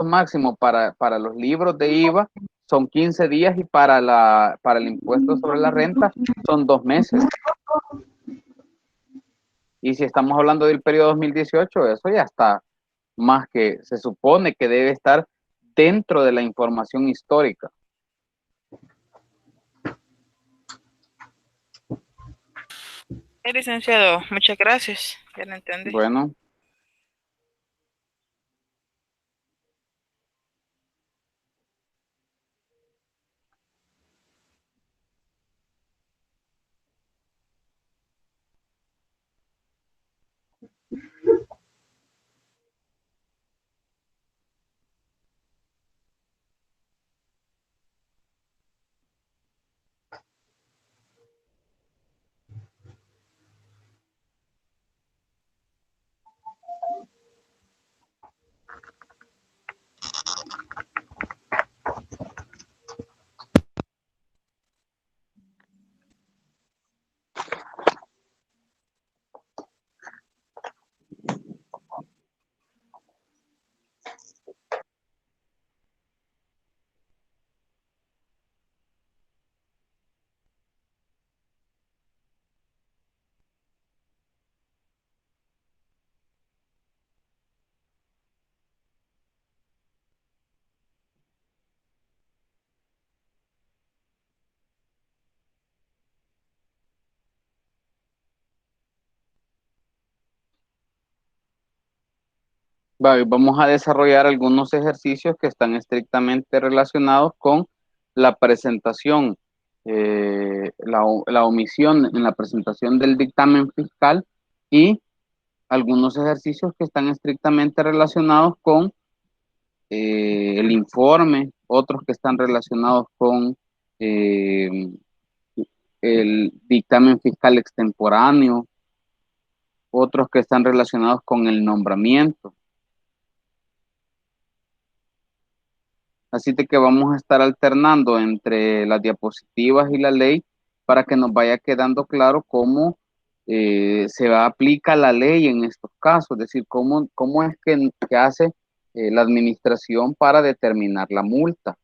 máximo para los libros de IVA son 15 días y para el impuesto sobre la renta son 2 meses. Y si estamos hablando del periodo 2018, eso ya está más que, se supone que debe estar dentro de la información histórica. Licenciado, muchas gracias. Ya lo entendí. Bueno. Vamos a desarrollar algunos ejercicios que están estrictamente relacionados con la presentación, la omisión en la presentación del dictamen fiscal y algunos ejercicios que están estrictamente relacionados con el informe, otros que están relacionados con el dictamen fiscal extemporáneo, otros que están relacionados con el nombramiento. Así de que vamos a estar alternando entre las diapositivas y la ley para que nos vaya quedando claro cómo se aplica la ley en estos casos, es decir, cómo es que hace la administración para determinar la multa.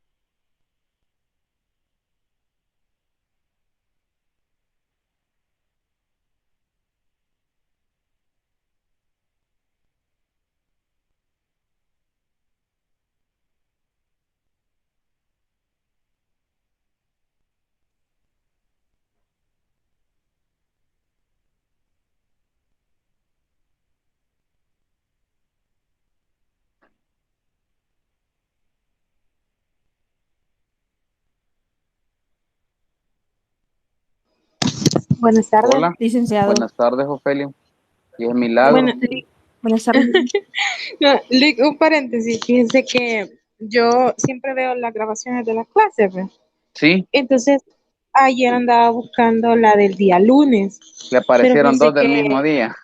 Buenas tardes, Hola, licenciado. buenas tardes, Ofelia. Y es Milagro. Buenas tardes. No, un paréntesis, fíjense que yo siempre veo las grabaciones de las clases, ¿ve? Sí, Entonces, ayer andaba buscando la del día lunes, le pero aparecieron fíjense dos del mismo día.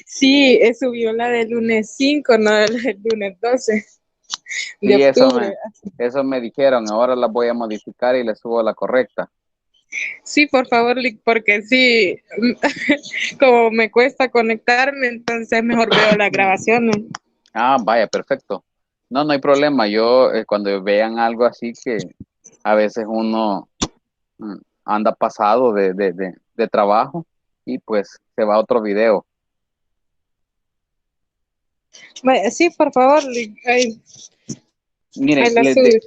sí, subió la del lunes 5, no la del lunes 12 de Sí, octubre. eso me dijeron, ahora las voy a modificar y le subo la correcta. Sí, por favor, porque sí, como me cuesta conectarme, entonces mejor veo las grabaciones. Ah, vaya, perfecto. No, no hay problema. Yo, cuando vean algo así que a veces uno anda pasado de trabajo y pues se va a otro video. Sí, por favor, ahí Miren, la sube.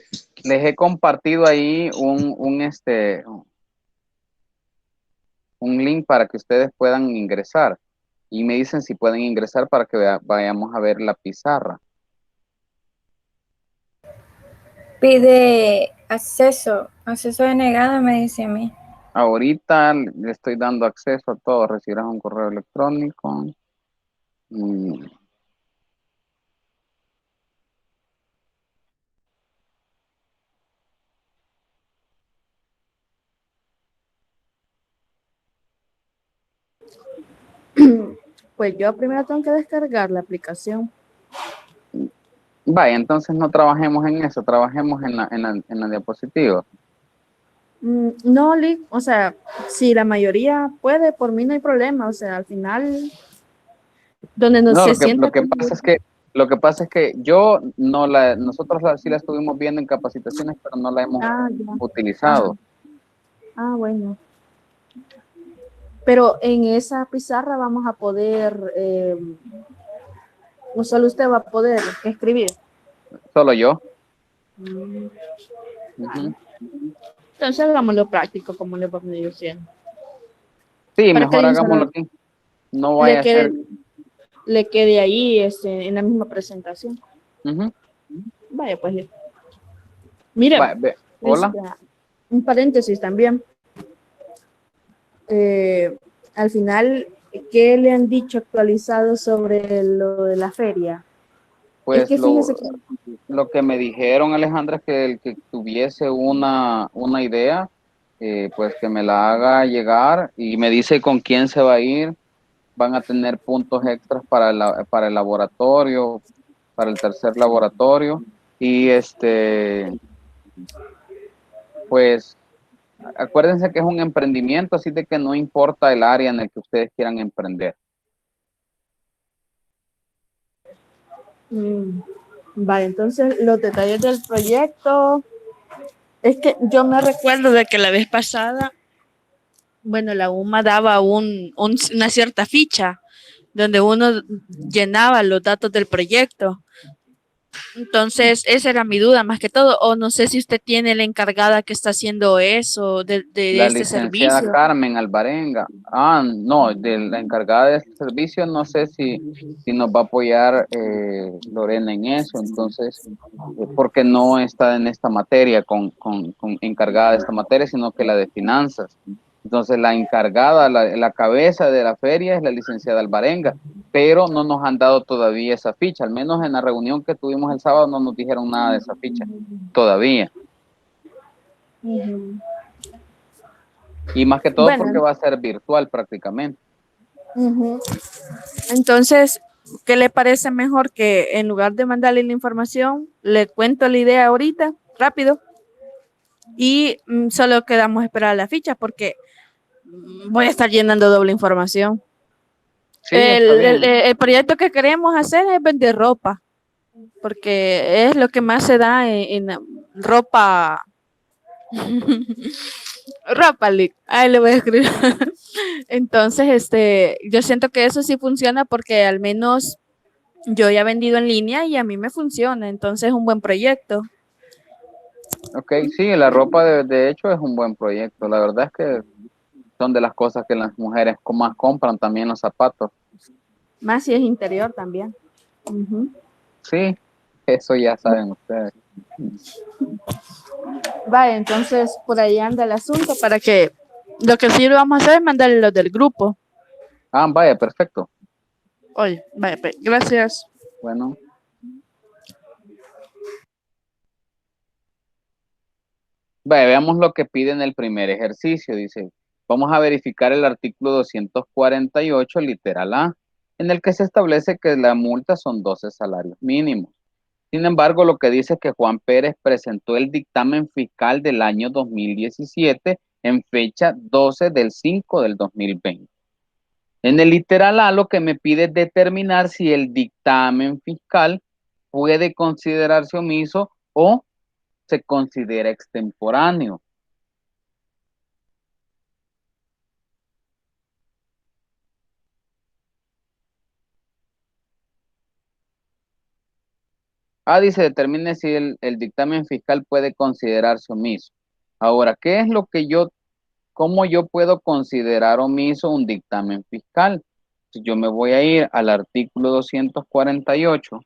les he compartido ahí un link para que ustedes puedan ingresar y me dicen si pueden ingresar para que vayamos a ver la pizarra. Pide acceso denegado, me dice a mí. Ahorita le estoy dando acceso a todo, recibirás un correo electrónico. Pues yo primero tengo que descargar la aplicación. Vaya, entonces no trabajemos en eso, trabajemos en la diapositiva. No, Lick, o sea, si la mayoría puede, por mí no hay problema, o sea, al final, donde no No, se lo sienta que como... pasa es que Lo que pasa es que nosotros sí la estuvimos viendo en capacitaciones, pero no la hemos Ah, ya. utilizado. Ah, bueno. Pero en esa pizarra vamos a poder, o solo usted va a poder escribir. Solo yo. Mm. Ujú. Entonces hagámoslo práctico, como le vamos diciendo. Sí, Para que mejor de un hagámoslo solo aquí. No le vaya a ser. quede ahí en la misma presentación. Ujú. Vaya, pues. Mire, Hola. un paréntesis también. Al final, ¿qué le han dicho actualizado sobre lo de la feria? Es Pues que fíjese que lo que me dijeron, Alejandra, es que el que tuviese una idea, pues que me la haga llegar y me dice con quién se va a ir. Van a tener puntos extras para el laboratorio, para el tercer laboratorio. Y pues acuérdense que es un emprendimiento, así de que no importa el área en el que ustedes quieran emprender. vale, entonces los detalles del proyecto, es que yo me recuerdo de que la vez pasada, bueno, la UMA daba una cierta ficha donde uno llenaba los datos del proyecto. Entonces, esa era mi duda más que todo, o no sé si usted tiene la encargada que está haciendo eso de La este licenciada servicio. Carmen Alvarenga. No, de la encargada de este servicio, no sé si nos va a apoyar Lorena en eso, entonces, porque no está en esta materia, con encargada de esta materia, sino que la de finanzas. Entonces, la encargada, la cabeza de la feria es la licenciada Alvarenga, pero no nos han dado todavía esa ficha, al menos en la reunión que tuvimos el sábado no nos dijeron nada de esa ficha, todavía. Ujú. Y más que todo Bueno, porque va a ser virtual prácticamente. ujú. Entonces, ¿qué le parece mejor que en lugar de mandarle la información, le cuento la idea ahorita, rápido, y solo quedamos a esperar la ficha porque voy a estar llenando doble información? Sí, está bien. El proyecto que queremos hacer es vender ropa, porque es lo que más se da en ropa. Ropa League. Ahí le voy a escribir. Entonces, yo siento que eso sí funciona porque al menos yo ya he vendido en línea y a mí me funciona. Entonces, es un buen proyecto. Ok, sí, la ropa de hecho es un buen proyecto. La verdad es que son de las cosas que las mujeres más compran, también los zapatos. Más si es interior también. Ujú. Sí, eso ya saben ustedes. Vale, entonces por ahí anda el asunto para que lo que sí vamos a hacer es mandarle los del grupo. Ah, vaya, perfecto. Oye, vaya, pues, gracias. Bueno. Vaya, veamos lo que pide en el primer ejercicio. Dice, vamos a verificar el artículo 248, literal A, en el que se establece que la multa son 12 salarios mínimos. Sin embargo, lo que dice es que Juan Pérez presentó el dictamen fiscal del año 2017 en fecha 12 del 5 del 2020. En el literal A, lo que me pide es determinar si el dictamen fiscal puede considerarse omiso o se considera extemporáneo. Dice, determine si el dictamen fiscal puede considerarse omiso. Ahora, ¿qué es lo que cómo yo puedo considerar omiso un dictamen fiscal? Si yo me voy a ir al artículo 248,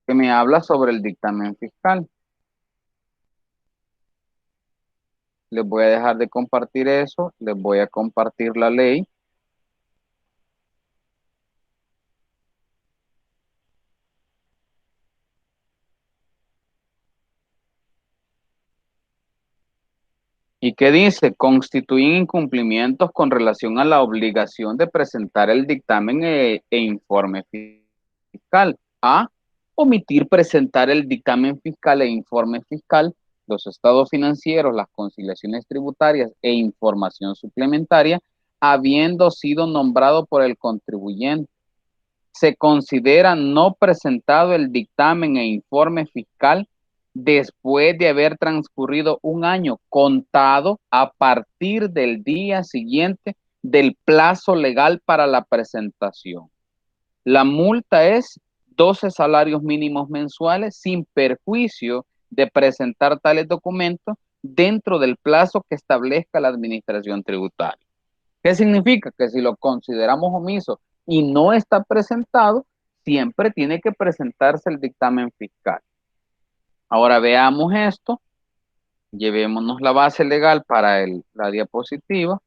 que me habla sobre el dictamen fiscal. Les voy a dejar de compartir eso, les voy a compartir la ley. ¿Y qué dice? Constituyen incumplimientos con relación a la obligación de presentar el dictamen e informe fiscal. A, omitir presentar el dictamen fiscal e informe fiscal los estados financieros, las conciliaciones tributarias e información suplementaria, habiendo sido nombrado por el contribuyente. Se considera no presentado el dictamen e informe fiscal después de haber transcurrido un año contado a partir del día siguiente del plazo legal para la presentación. La multa es 12 salarios mínimos mensuales sin perjuicio de presentar tales documentos dentro del plazo que establezca la administración tributaria. ¿Qué significa? Que si lo consideramos omiso y no está presentado, siempre tiene que presentarse el dictamen fiscal. Ahora veamos esto, llevémonos la base legal para la diapositiva.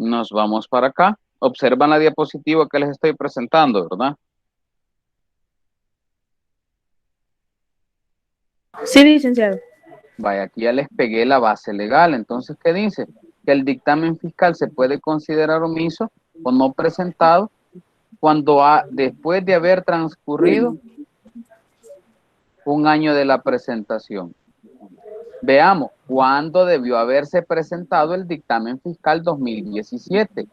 Nos vamos para acá. Observan la diapositiva que les estoy presentando, ¿verdad? Sí, licenciado. Vaya, aquí ya les pegué la base legal. Entonces, ¿qué dice? Que el dictamen fiscal se puede considerar omiso o no presentado cuando después de haber transcurrido un año de la presentación. Veamos, ¿cuándo debió haberse presentado el dictamen fiscal 2017?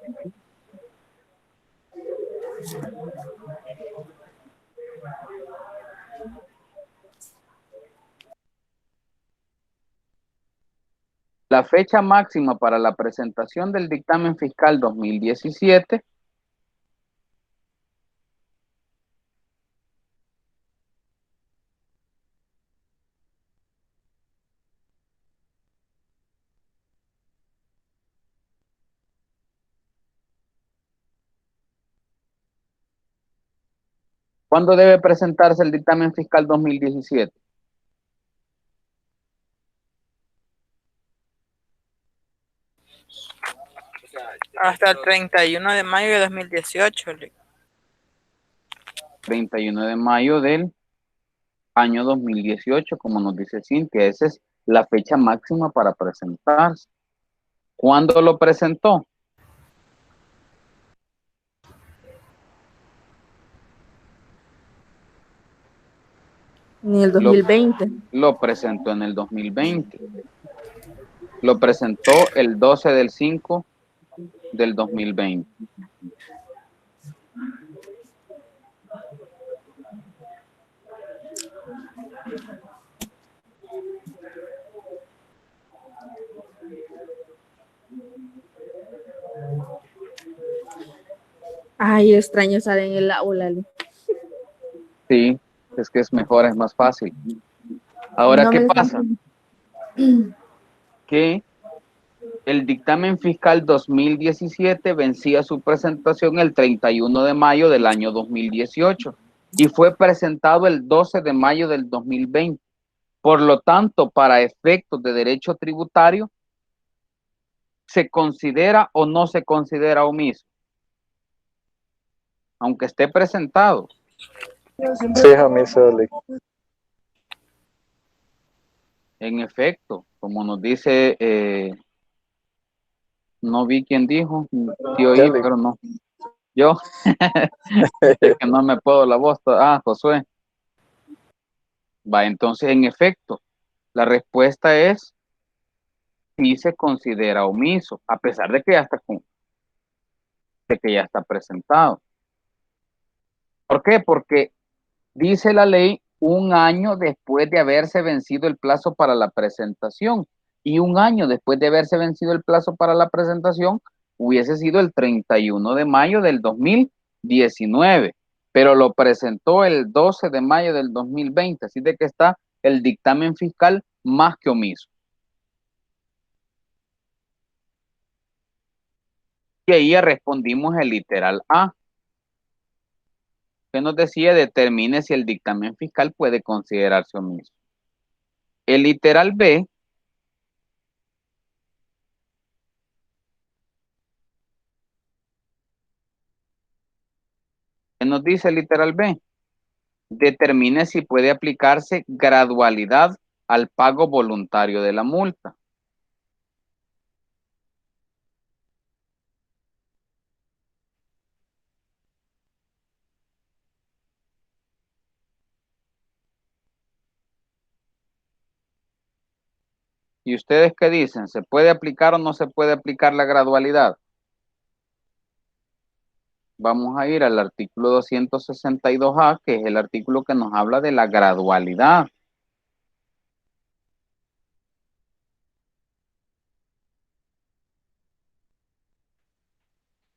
La fecha máxima para la presentación del dictamen fiscal 2017 ¿Cuándo debe presentarse el dictamen fiscal 2017? Hasta el 31 de mayo de 2018. 31 de mayo del año 2018, como nos dice Cintia, esa es la fecha máxima para presentarse. ¿Cuándo lo presentó? En el 2020. Lo presentó en el 2020. Lo presentó el 12 del 5 del 2020. Ay, extraño estar en el aula. Sí, es que es mejor, es más fácil. Ahora, No ¿qué me pasa? Que el dictamen fiscal 2017 vencía su presentación el 31 de mayo del año 2018 y fue presentado el 12 de mayo del 2020. Por lo tanto, para efectos de derecho tributario, ¿se considera o no se considera omiso? Aunque esté presentado. Sí, es omiso. En efecto, como nos dice, no vi quién dijo, sí oí, pero no. Yo, es que no me puedo la voz. Josué. Va, entonces, en efecto, la respuesta es sí se considera omiso, a pesar de que ya está presentado. ¿Por qué? Porque dice la ley un año después de haberse vencido el plazo para la presentación. Y un año después de haberse vencido el plazo para la presentación hubiese sido el 31 de mayo del 2019, pero lo presentó el 12 de mayo del 2020, así de que está el dictamen fiscal más que omiso. Y ahí ya respondimos el literal A, que nos decía determine si el dictamen fiscal puede considerarse omiso. El literal B ¿Qué nos dice el literal B? Determine si puede aplicarse gradualidad al pago voluntario de la multa. ¿Y ustedes qué dicen? ¿Se puede aplicar o no se puede aplicar la gradualidad? Vamos a ir al artículo 262A, que es el artículo que nos habla de la gradualidad.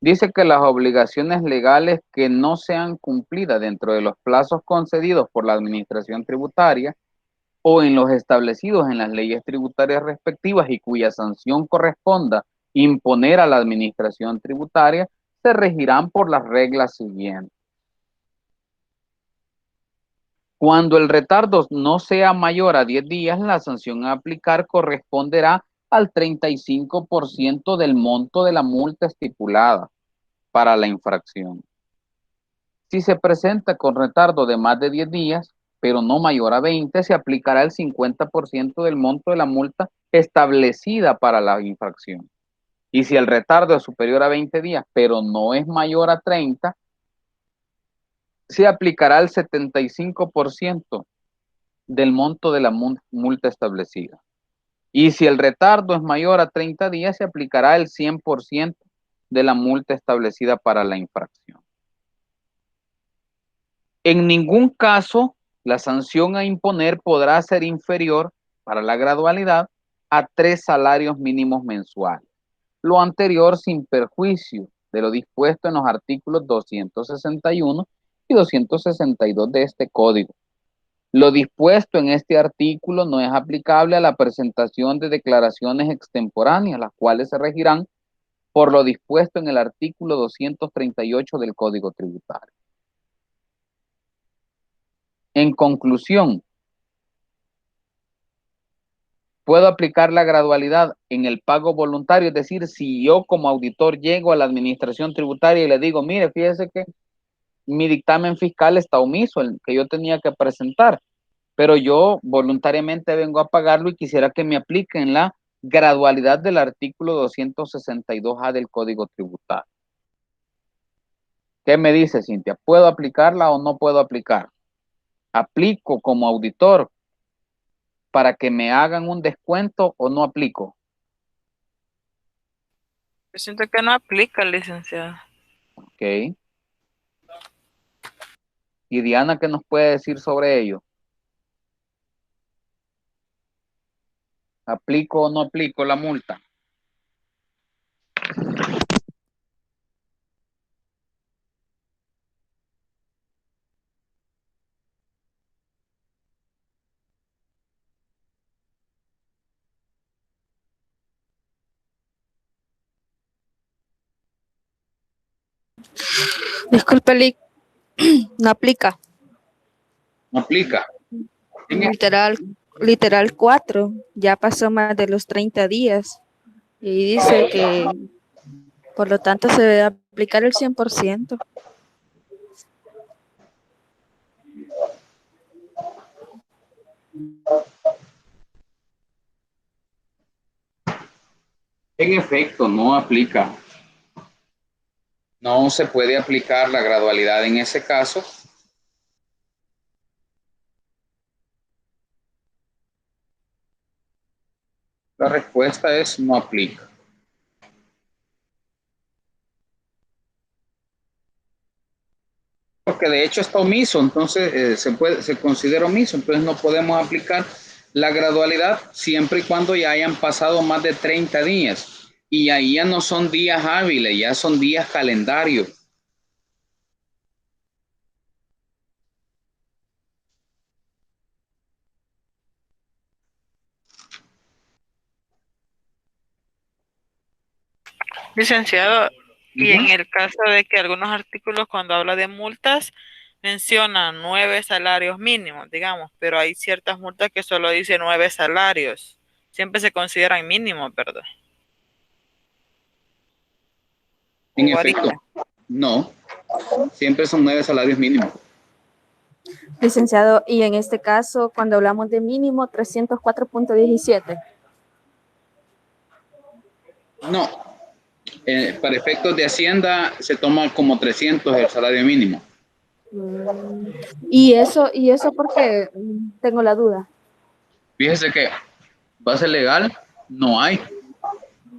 Dice que las obligaciones legales que no sean cumplidas dentro de los plazos concedidos por la Administración Tributaria o en los establecidos en las leyes tributarias respectivas y cuya sanción corresponda imponer a la Administración Tributaria, se regirán por las reglas siguientes. Cuando el retardo no sea mayor a 10 días, la sanción a aplicar corresponderá al 35% del monto de la multa estipulada para la infracción. Si se presenta con retardo de más de 10 días, pero no mayor a 20, se aplicará el 50% del monto de la multa establecida para la infracción. Y si el retardo es superior a 20 días, pero no es mayor a 30, se aplicará el 75% del monto de la multa establecida. Y si el retardo es mayor a 30 días, se aplicará el 100% de la multa establecida para la infracción. En ningún caso, la sanción a imponer podrá ser inferior para la gradualidad a 3 salarios mínimos mensuales. Lo anterior sin perjuicio de lo dispuesto en los artículos 261 y 262 de este código. Lo dispuesto en este artículo no es aplicable a la presentación de declaraciones extemporáneas, las cuales se regirán por lo dispuesto en el artículo 238 del Código Tributario. En conclusión, puedo aplicar la gradualidad en el pago voluntario, es decir, si yo como auditor llego a la Administración Tributaria y le digo, mire, fíjese que mi dictamen fiscal está omiso, el que yo tenía que presentar, pero yo voluntariamente vengo a pagarlo y quisiera que me apliquen la gradualidad del artículo 262A del Código Tributario. ¿Qué me dice, Cintia? ¿Puedo aplicarla o no puedo aplicar? ¿Aplico como auditor para que me hagan un descuento o no aplico? Yo siento que no aplica, licenciado. Ok. ¿Y Diana qué nos puede decir sobre ello? ¿Aplico o no aplico la multa? Disculpe, no aplica. No aplica. Literal 4, ya pasó más de los 30 días y dice que por lo tanto se debe aplicar el 100%. En efecto, no aplica. No se puede aplicar la gradualidad en ese caso. La respuesta es no aplica. Porque de hecho está omiso, entonces se considera omiso, entonces no podemos aplicar la gradualidad siempre y cuando ya hayan pasado más de 30 días. Y ahí ya no son días hábiles, ya son días calendarios. Licenciado, y en el caso de que algunos artículos cuando habla de multas mencionan 9 salarios mínimos, digamos, pero hay ciertas multas que solo dicen 9 salarios. Siempre se consideran mínimos, ¿verdad? En efecto, no. Siempre son 9 salarios mínimos. Licenciado, y en este caso, cuando hablamos de mínimo, 304.17. No, para efectos de Hacienda se toma como 300 el salario mínimo. Y eso porque tengo la duda. Fíjese que base legal no hay.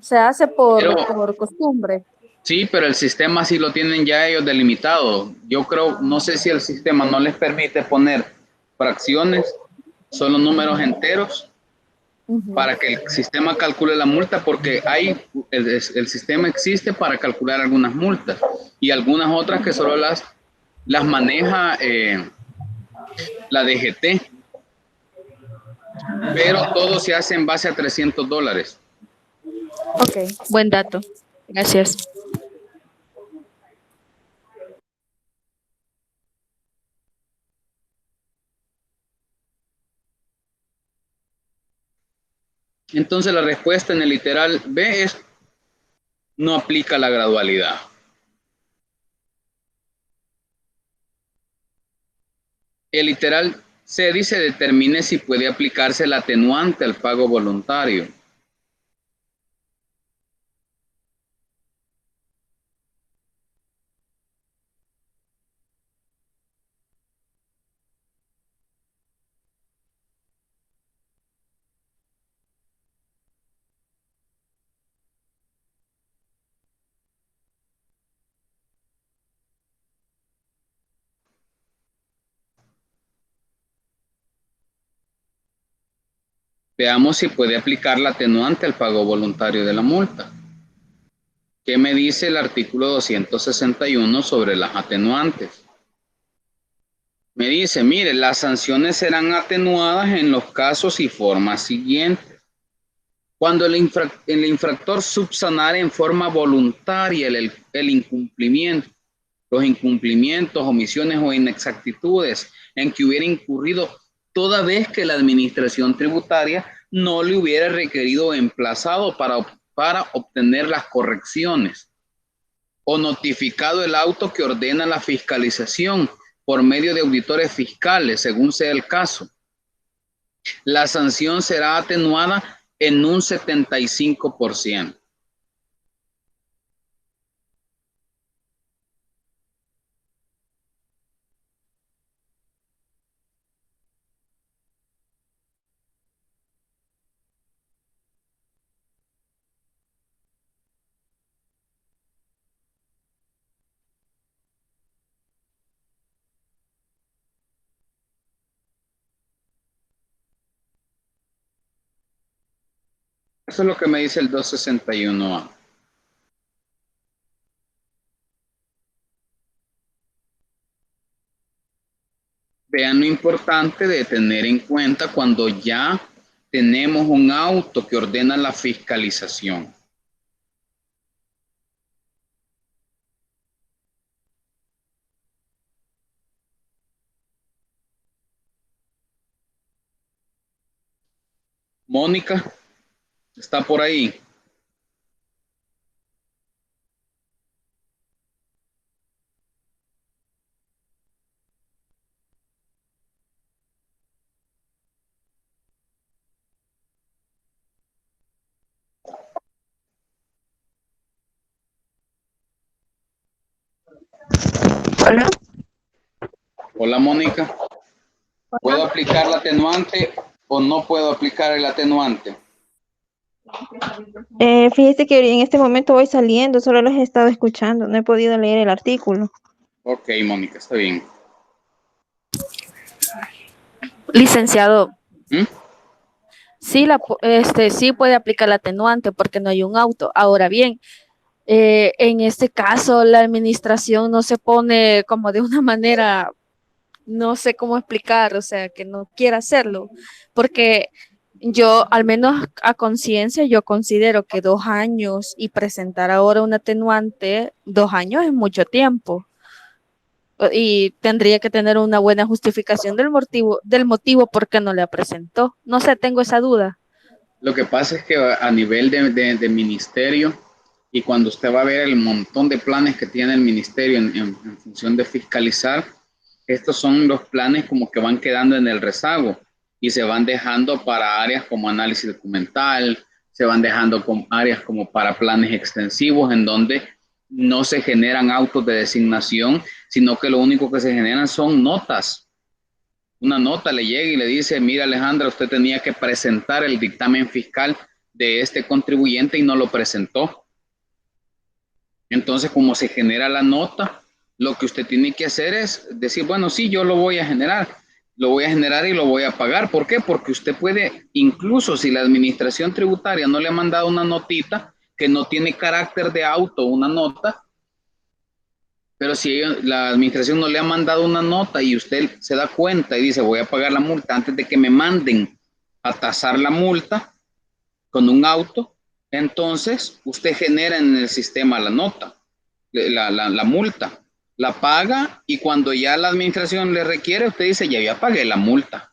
Se hace Pero- por costumbre. Sí, pero el sistema sí lo tienen ya ellos delimitado. Yo creo, no sé si el sistema no les permite poner fracciones, solo números enteros, para que el sistema calcule la multa, porque el sistema existe para calcular algunas multas y algunas otras que solo las maneja la DGT. Pero todo se hace en base a $300. Ok, buen dato. Gracias. Entonces la respuesta en el literal B es: no aplica la gradualidad. El literal C dice: determine si puede aplicarse el atenuante al pago voluntario. Veamos si puede aplicar la atenuante al pago voluntario de la multa. ¿Qué me dice el artículo 261 sobre las atenuantes? Me dice, mire, las sanciones serán atenuadas en los casos y formas siguientes. Cuando el infractor subsanare en forma voluntaria el incumplimiento, los incumplimientos, omisiones o inexactitudes en que hubiera incurrido, toda vez que la administración tributaria no le hubiera requerido o emplazado para obtener las correcciones, o notificado el auto que ordena la fiscalización por medio de auditores fiscales, según sea el caso. La sanción será atenuada en un 75%. Eso es lo que me dice el 261A. Vean lo importante de tener en cuenta cuando ya tenemos un auto que ordena la fiscalización. Mónica, ¿está por ahí? Hola. Hola, Mónica. ¿Puedo aplicar el atenuante o no puedo aplicar el atenuante? Fíjese que en este momento voy saliendo, solo los he estado escuchando, no he podido leer el artículo. Ok, Mónica, está bien. Licenciado, ¿Mm? sí, sí puede aplicar la atenuante porque no hay un auto. Ahora bien, en este caso la administración no se pone como de una manera, no sé cómo explicar, o sea, que no quiera hacerlo, porque yo, al menos a conciencia, yo considero que 2 años y presentar ahora un atenuante, 2 años es mucho tiempo. Y tendría que tener una buena justificación del motivo por qué no la presentó. No sé, tengo esa duda. Lo que pasa es que a nivel de ministerio Y cuando usted va a ver el montón de planes que tiene el ministerio en función de fiscalizar, estos son los planes como que van quedando en el rezago y se van dejando para áreas como análisis documental, se van dejando con áreas como para planes extensivos en donde no se generan autos de designación, sino que lo único que se generan son notas. Una nota le llega y le dice, mira Alejandra, usted tenía que presentar el dictamen fiscal de este contribuyente y no lo presentó. Entonces, como se genera la nota, lo que usted tiene que hacer es decir, bueno, sí, yo lo voy a generar y lo voy a pagar. ¿Por qué? Porque usted puede, incluso si la administración tributaria no le ha mandado una notita que no tiene carácter de auto, una nota, pero si la administración no le ha mandado una nota y usted se da cuenta y dice, voy a pagar la multa antes de que me manden a tasar la multa con un auto, entonces usted genera en el sistema la nota, la multa, la paga y cuando ya la administración le requiere, usted dice, ya pagué la multa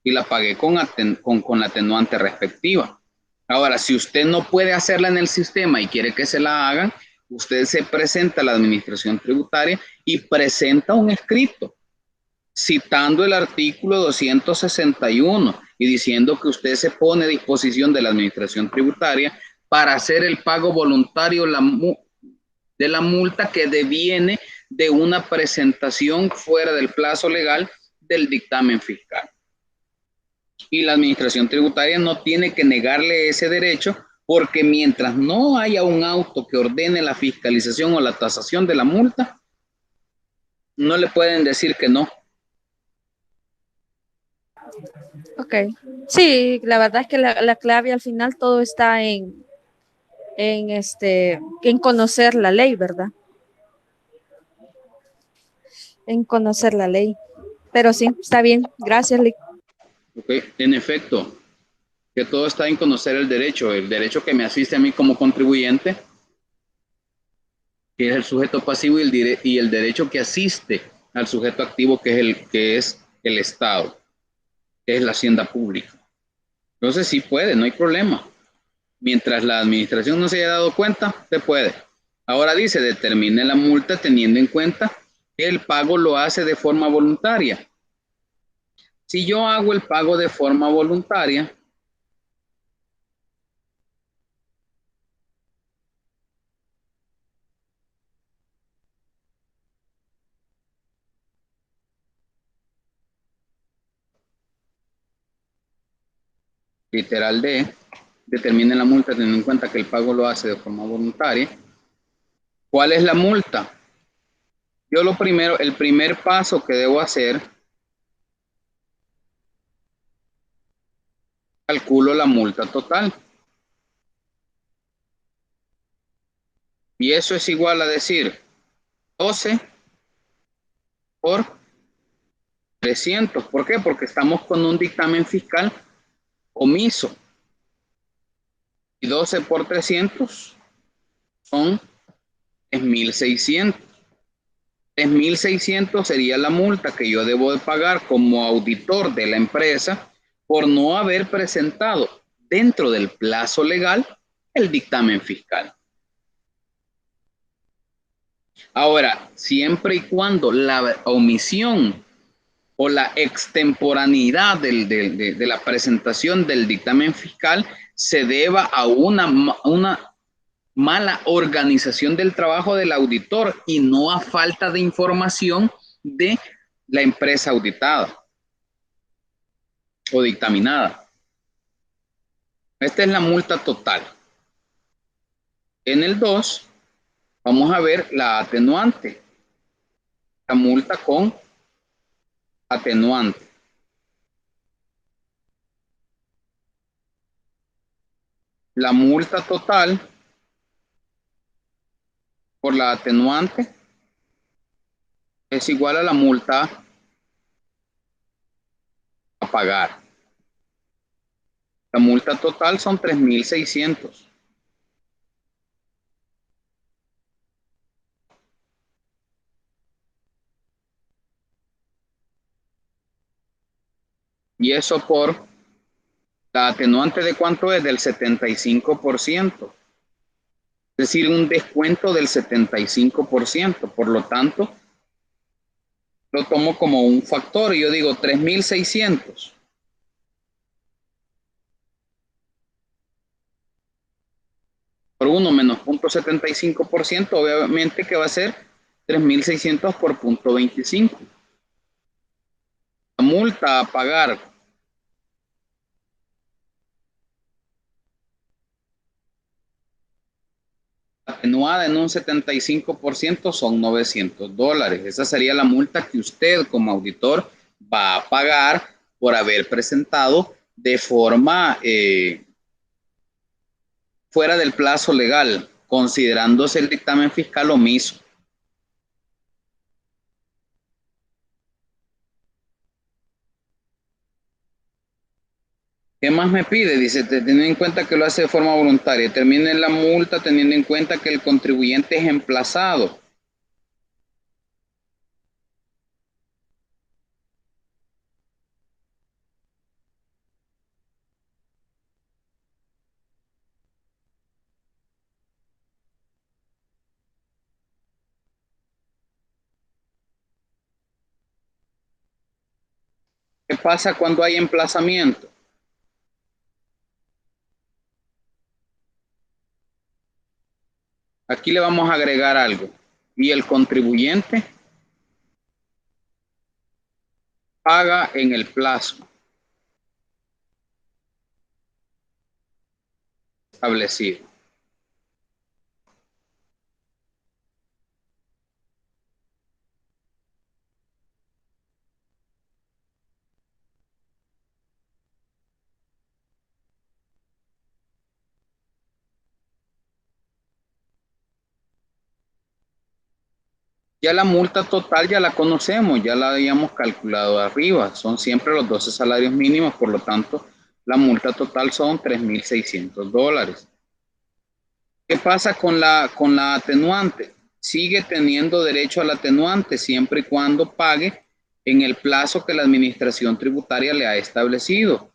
y la pagué con la atenuante respectiva. Ahora, si usted no puede hacerla en el sistema y quiere que se la hagan, usted se presenta a la administración tributaria y presenta un escrito citando el artículo 261 y diciendo que usted se pone a disposición de la administración tributaria para hacer el pago voluntario de la multa que deviene de una presentación fuera del plazo legal del dictamen fiscal. Y la administración tributaria no tiene que negarle ese derecho porque mientras no haya un auto que ordene la fiscalización o la tasación de la multa, no le pueden decir que no. Ok. Sí, la verdad es que la clave al final todo está en conocer la ley, ¿verdad? En conocer la ley. Pero sí, está bien. Gracias, Lick. Okay. En efecto, que todo está en conocer el derecho que me asiste a mí como contribuyente, que es el sujeto pasivo y el derecho que asiste al sujeto activo, que es el Estado, que es la hacienda pública. Entonces sí puede, no hay problema. Mientras la administración no se haya dado cuenta, se puede. Ahora dice, determine la multa teniendo en cuenta que el pago lo hace de forma voluntaria. Si yo hago el pago de forma voluntaria, literal D, determine la multa teniendo en cuenta que el pago lo hace de forma voluntaria. ¿Cuál es la multa? Yo el primer paso que debo hacer, calculo la multa total. Y eso es igual a decir 12 por 300. ¿Por qué? Porque estamos con un dictamen fiscal omiso. Y 12 por 300 son 3.600. 3.600 sería la multa que yo debo de pagar como auditor de la empresa por no haber presentado dentro del plazo legal el dictamen fiscal. Ahora, siempre y cuando la omisión o la extemporaneidad de la presentación del dictamen fiscal se deba a una mala organización del trabajo del auditor y no a falta de información de la empresa auditada o dictaminada. Esta es la multa total. En el 2 vamos a ver la atenuante, la multa con atenuante. La multa total por la atenuante es igual a la multa a pagar. La multa total son 3.600. Y eso por la atenuante de cuánto es, del 75%. Es decir, un descuento del 75%. Por lo tanto, lo tomo como un factor y yo digo 3.600. Por 1 menos 0.75%, obviamente que va a ser 3.600 por 0.25. La multa a pagar atenuada en un 75% son $900. Esa sería la multa que usted como auditor va a pagar por haber presentado de forma fuera del plazo legal, considerándose el dictamen fiscal omiso. ¿Qué más me pide? Dice, teniendo en cuenta que lo hace de forma voluntaria, termine la multa teniendo en cuenta que el contribuyente es emplazado. ¿Qué pasa cuando hay emplazamiento? Aquí le vamos a agregar algo. Y el contribuyente paga en el plazo establecido. Ya la multa total ya la conocemos, ya la habíamos calculado arriba, son siempre los 12 salarios mínimos, por lo tanto, la multa total son $3.600. ¿Qué pasa con la atenuante? Sigue teniendo derecho al atenuante siempre y cuando pague en el plazo que la administración tributaria le ha establecido.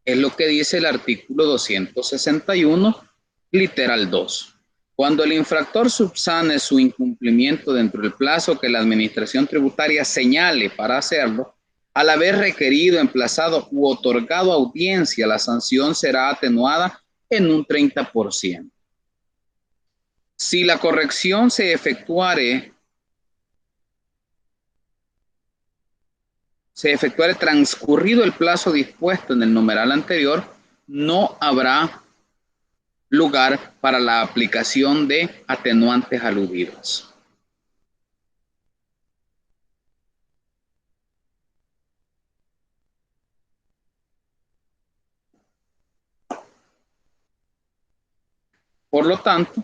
Es lo que dice el artículo 261, literal 2. Cuando el infractor subsane su incumplimiento dentro del plazo que la administración tributaria señale para hacerlo, al haber requerido, emplazado u otorgado audiencia, la sanción será atenuada en un 30%. Si la corrección se efectuare transcurrido el plazo dispuesto en el numeral anterior, no habrá lugar para la aplicación de atenuantes aludidos. Por lo tanto,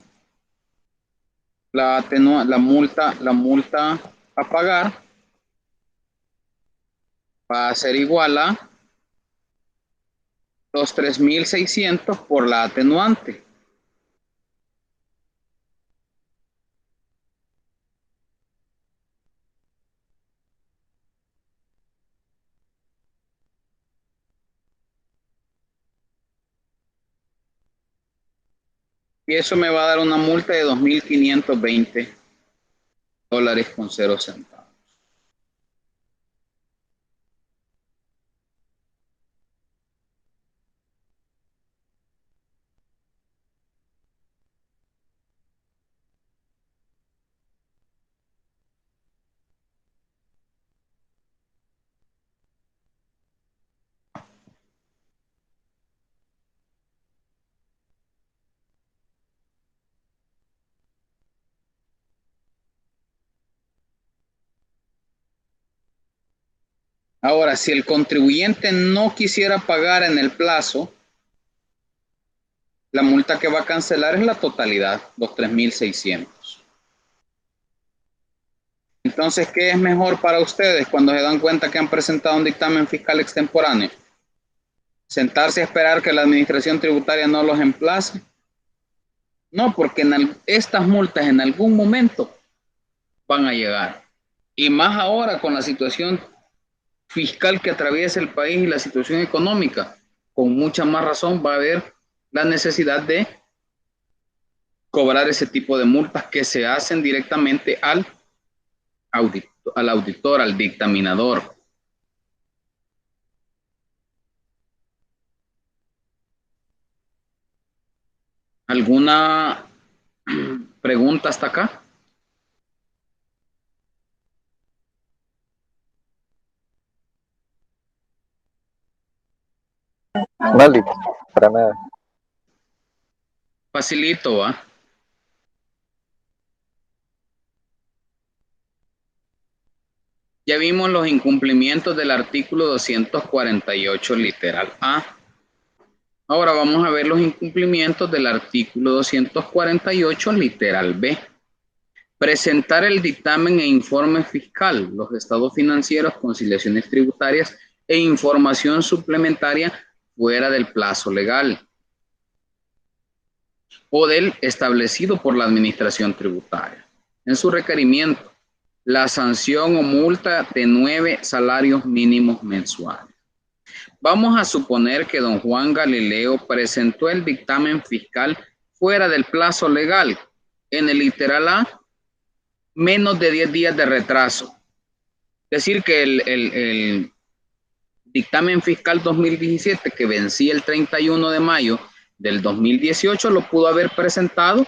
la multa a pagar va a ser igual a los 3.600 por la atenuante. Y eso me va a dar una multa de $2.520.00. Ahora, si el contribuyente no quisiera pagar en el plazo, la multa que va a cancelar es la totalidad, los 3.600. Entonces, ¿qué es mejor para ustedes cuando se dan cuenta que han presentado un dictamen fiscal extemporáneo? ¿Sentarse a esperar que la administración tributaria no los emplace? No, porque estas multas en algún momento van a llegar. Y más ahora con la situación fiscal que atraviesa el país y la situación económica, con mucha más razón va a haber la necesidad de cobrar ese tipo de multas que se hacen directamente al auditor, al dictaminador. ¿Alguna pregunta hasta acá? No, Lick, para nada. Facilito, ¿va? Ya vimos los incumplimientos del artículo 248, literal A. Ahora vamos a ver los incumplimientos del artículo 248, literal B. Presentar el dictamen e informe fiscal, los estados financieros, conciliaciones tributarias e información suplementaria fuera del plazo legal o del establecido por la administración tributaria. En su requerimiento, la sanción o multa de 9 salarios mínimos mensuales. Vamos a suponer que don Juan Galileo presentó el dictamen fiscal fuera del plazo legal. En el literal A, menos de 10 días de retraso. Es decir, que el dictamen fiscal 2017, que vencía el 31 de mayo del 2018, lo pudo haber presentado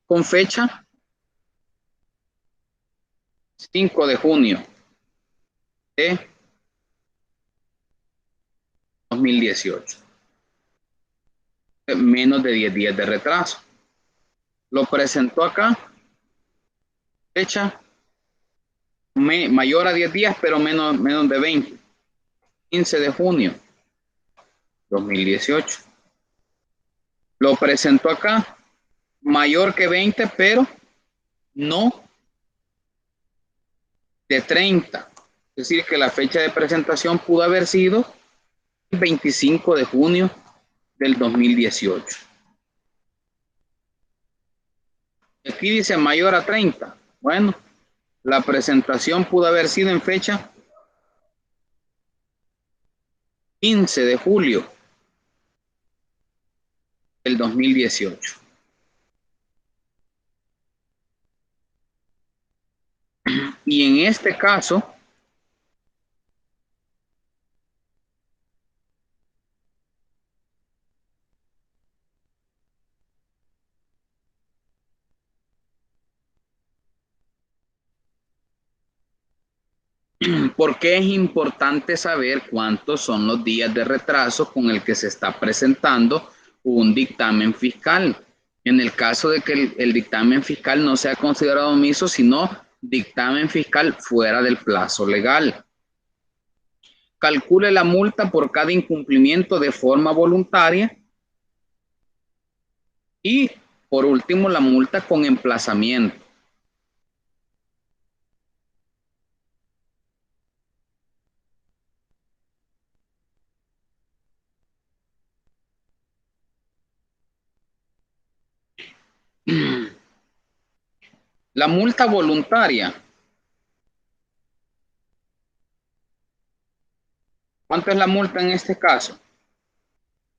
con fecha 5 de junio de 2018. Menos de 10 días de retraso. Lo presentó acá, fecha mayor a 10 días, pero menos de 20. 15 de junio 2018. Lo presentó acá, mayor que 20, pero no de 30. Es decir, que la fecha de presentación pudo haber sido el 25 de junio del 2018. Aquí dice mayor a 30. Bueno, la presentación pudo haber sido en fecha 15 de julio del 2018. Y en este caso, ¿por qué es importante saber cuántos son los días de retraso con el que se está presentando un dictamen fiscal? En el caso de que el dictamen fiscal no sea considerado omiso, sino dictamen fiscal fuera del plazo legal. Calcule la multa por cada incumplimiento de forma voluntaria. Y, por último, la multa con emplazamiento. La multa voluntaria. ¿Cuánto es la multa en este caso?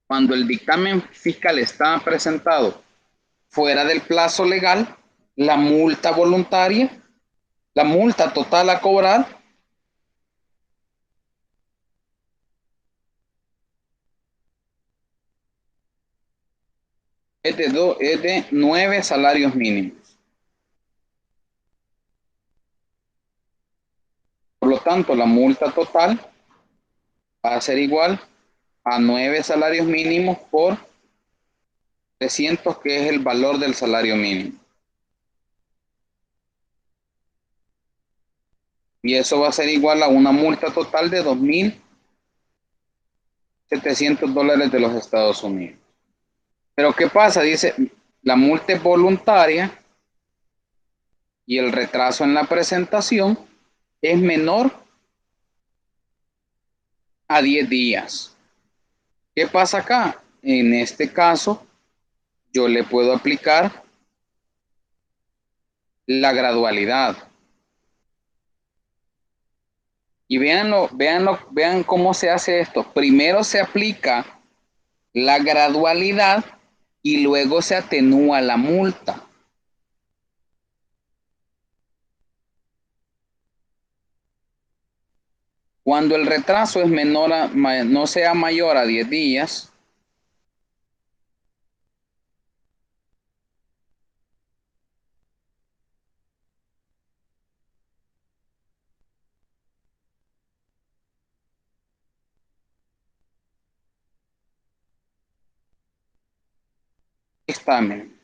Cuando el dictamen fiscal está presentado fuera del plazo legal, la multa voluntaria, la multa total a cobrar es de 9 salarios mínimos. Por lo tanto, la multa total va a ser igual a 9 salarios mínimos por 300, que es el valor del salario mínimo. Y eso va a ser igual a una multa total de $2,700 de los Estados Unidos. Pero ¿qué pasa? Dice, la multa es voluntaria y el retraso en la presentación es menor a 10 días. ¿Qué pasa acá? En este caso, yo le puedo aplicar la gradualidad. Y vean cómo se hace esto. Primero se aplica la gradualidad y luego se atenúa la multa. Cuando el retraso es no sea mayor a 10 días, examen.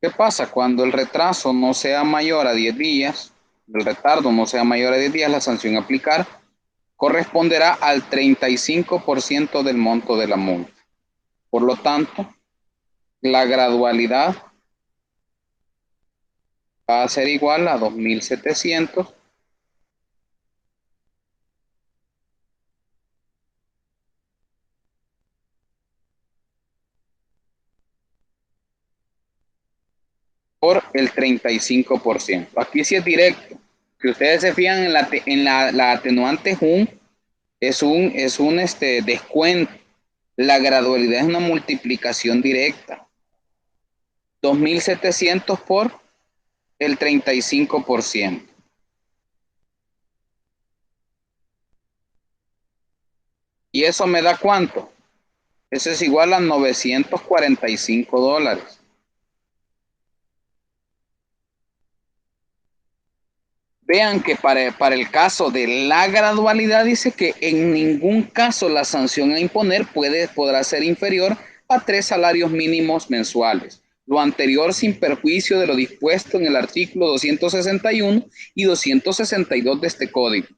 ¿Qué pasa? Cuando el retraso no sea mayor a 10 días, el retardo no sea mayor a 10 días, la sanción a aplicar corresponderá al 35% del monto de la multa. Por lo tanto, la gradualidad va a ser igual a 2.700 por el 35%. Aquí sí es directo. Que ustedes se fijan en la atenuante JUN, es un descuento. La gradualidad es una multiplicación directa. 2.700 por el 35%. ¿Y eso me da cuánto? Eso es igual a $945. Vean que para el caso de la gradualidad dice que en ningún caso la sanción a imponer podrá ser inferior a 3 salarios mínimos mensuales. Lo anterior sin perjuicio de lo dispuesto en el artículo 261 y 262 de este código.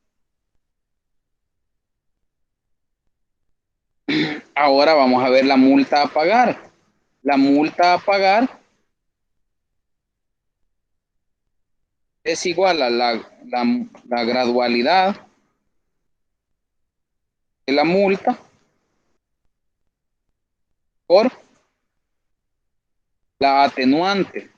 Ahora vamos a ver la multa a pagar. La multa a pagar es igual a la gradualidad de la multa por la atenuante.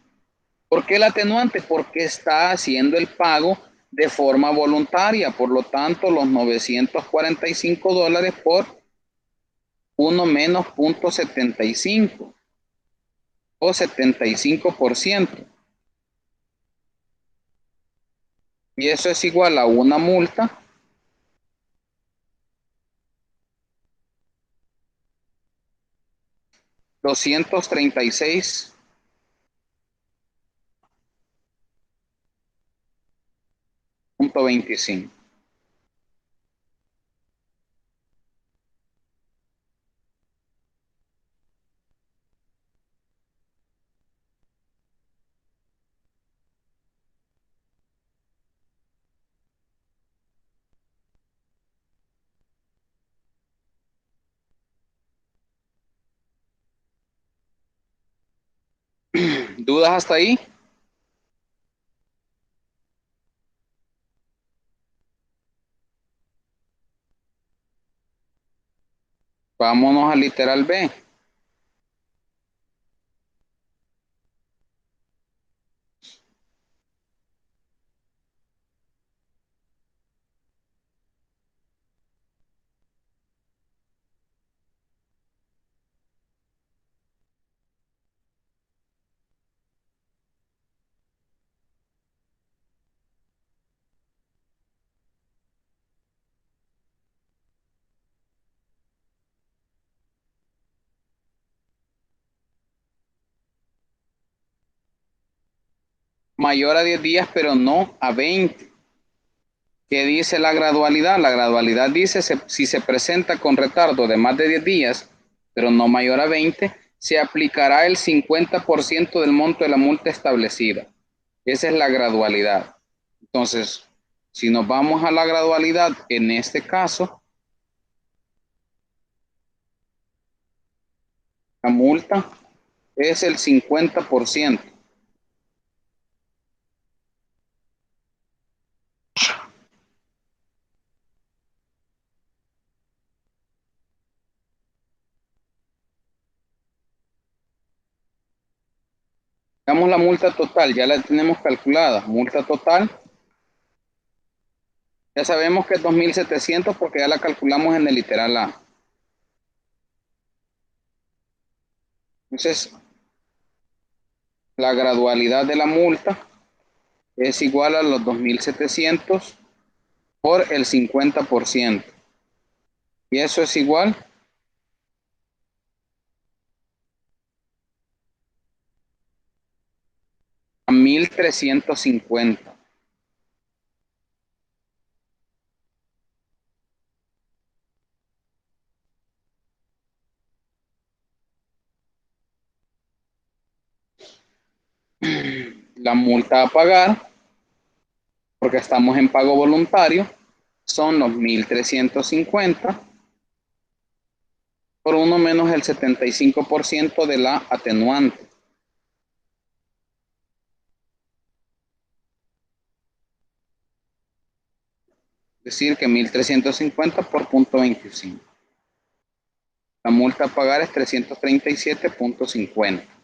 ¿Por qué la atenuante? Porque está haciendo el pago de forma voluntaria. Por lo tanto, los $945 por 1 menos 0.75 o 75%. Y eso es igual a una multa $236.25. ¿Dudas hasta ahí? Vámonos al literal B. Mayor a 10 días, pero no a 20. ¿Qué dice la gradualidad? La gradualidad dice si se presenta con retardo de más de 10 días, pero no mayor a 20, se aplicará el 50% del monto de la multa establecida. Esa es la gradualidad. Entonces, si nos vamos a la gradualidad, en este caso, la multa es el 50%. Damos la multa total, ya la tenemos calculada. Multa total, ya sabemos que es 2.700 porque ya la calculamos en el literal A. Entonces, la gradualidad de la multa es igual a los 2.700 por el 50%. Y eso es igual a 1.350. La multa a pagar, porque estamos en pago voluntario, son los 1.350 por 1 menos el 75% de la atenuante. Es decir, que 1.350 por 0.25. La multa a pagar es 337.50.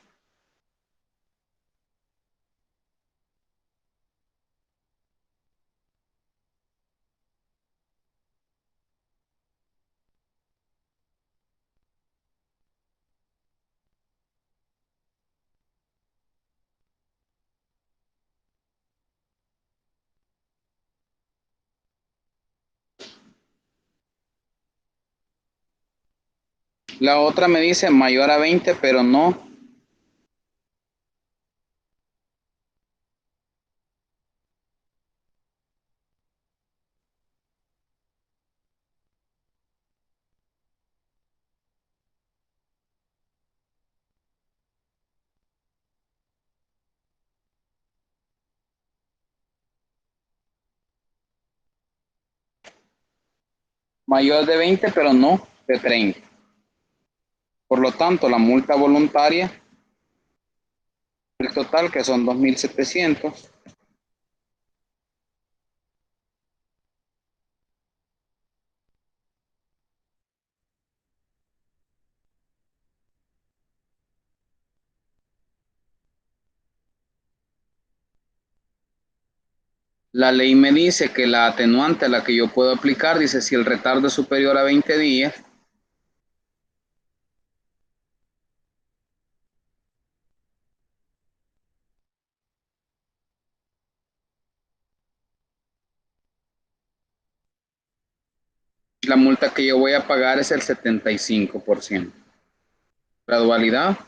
La otra me dice mayor a 20, pero no. Mayor de 20, pero no de 30. Por lo tanto, la multa voluntaria, el total que son 2.700, la ley me dice que la atenuante a la que yo puedo aplicar, dice si el retardo es superior a 20 días, la multa que yo voy a pagar es el 75%. Gradualidad.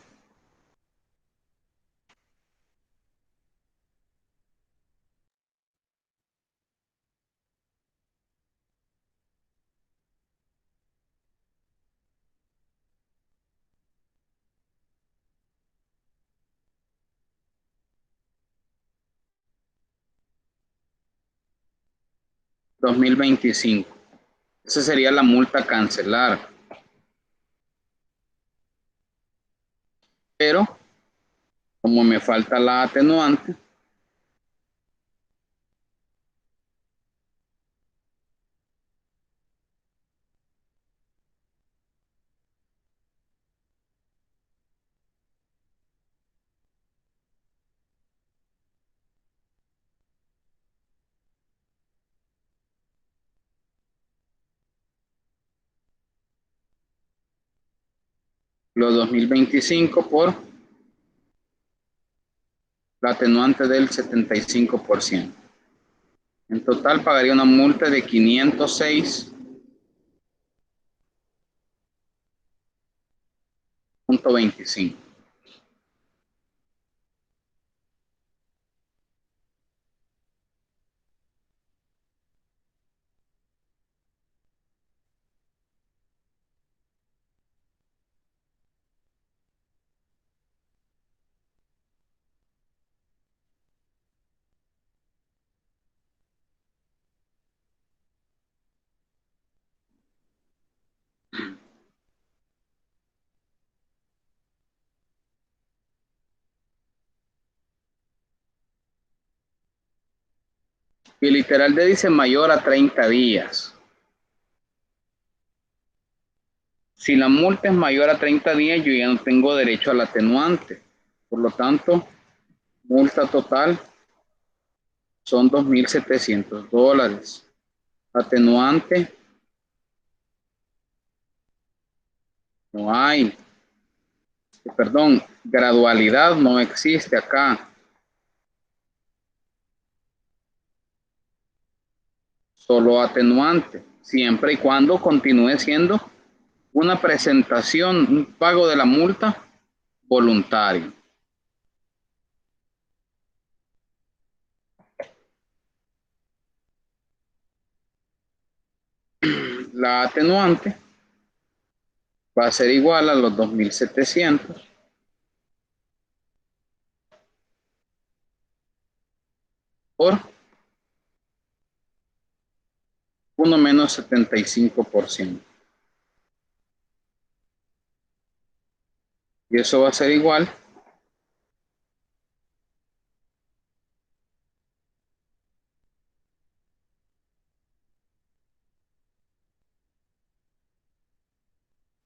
$2.025. Esa sería la multa a cancelar. Pero, como me falta la atenuante, los 2.025 por la atenuante del 75%. En total pagaría una multa de 506.25. Y literal de dice mayor a 30 días. Si la multa es mayor a 30 días, yo ya no tengo derecho al atenuante. Por lo tanto, multa total son $2.700. Atenuante no hay. Perdón, gradualidad no existe acá. solo atenuante, siempre y cuando continúe siendo una presentación, un pago de la multa voluntario. La atenuante va a ser igual a los 2.700 por 1 menos 75%. Y eso va a ser igual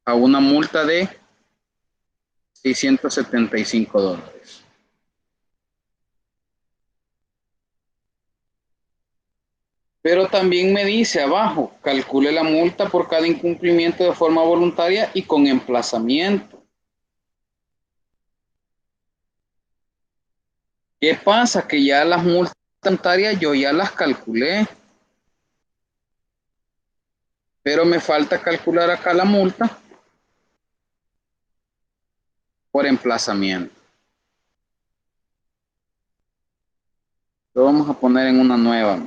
a una multa de $675. Pero también me dice abajo, calcule la multa por cada incumplimiento de forma voluntaria y con emplazamiento. ¿Qué pasa? Que ya las multas voluntarias yo ya las calculé, pero me falta calcular acá la multa por emplazamiento. Lo vamos a poner en una nueva.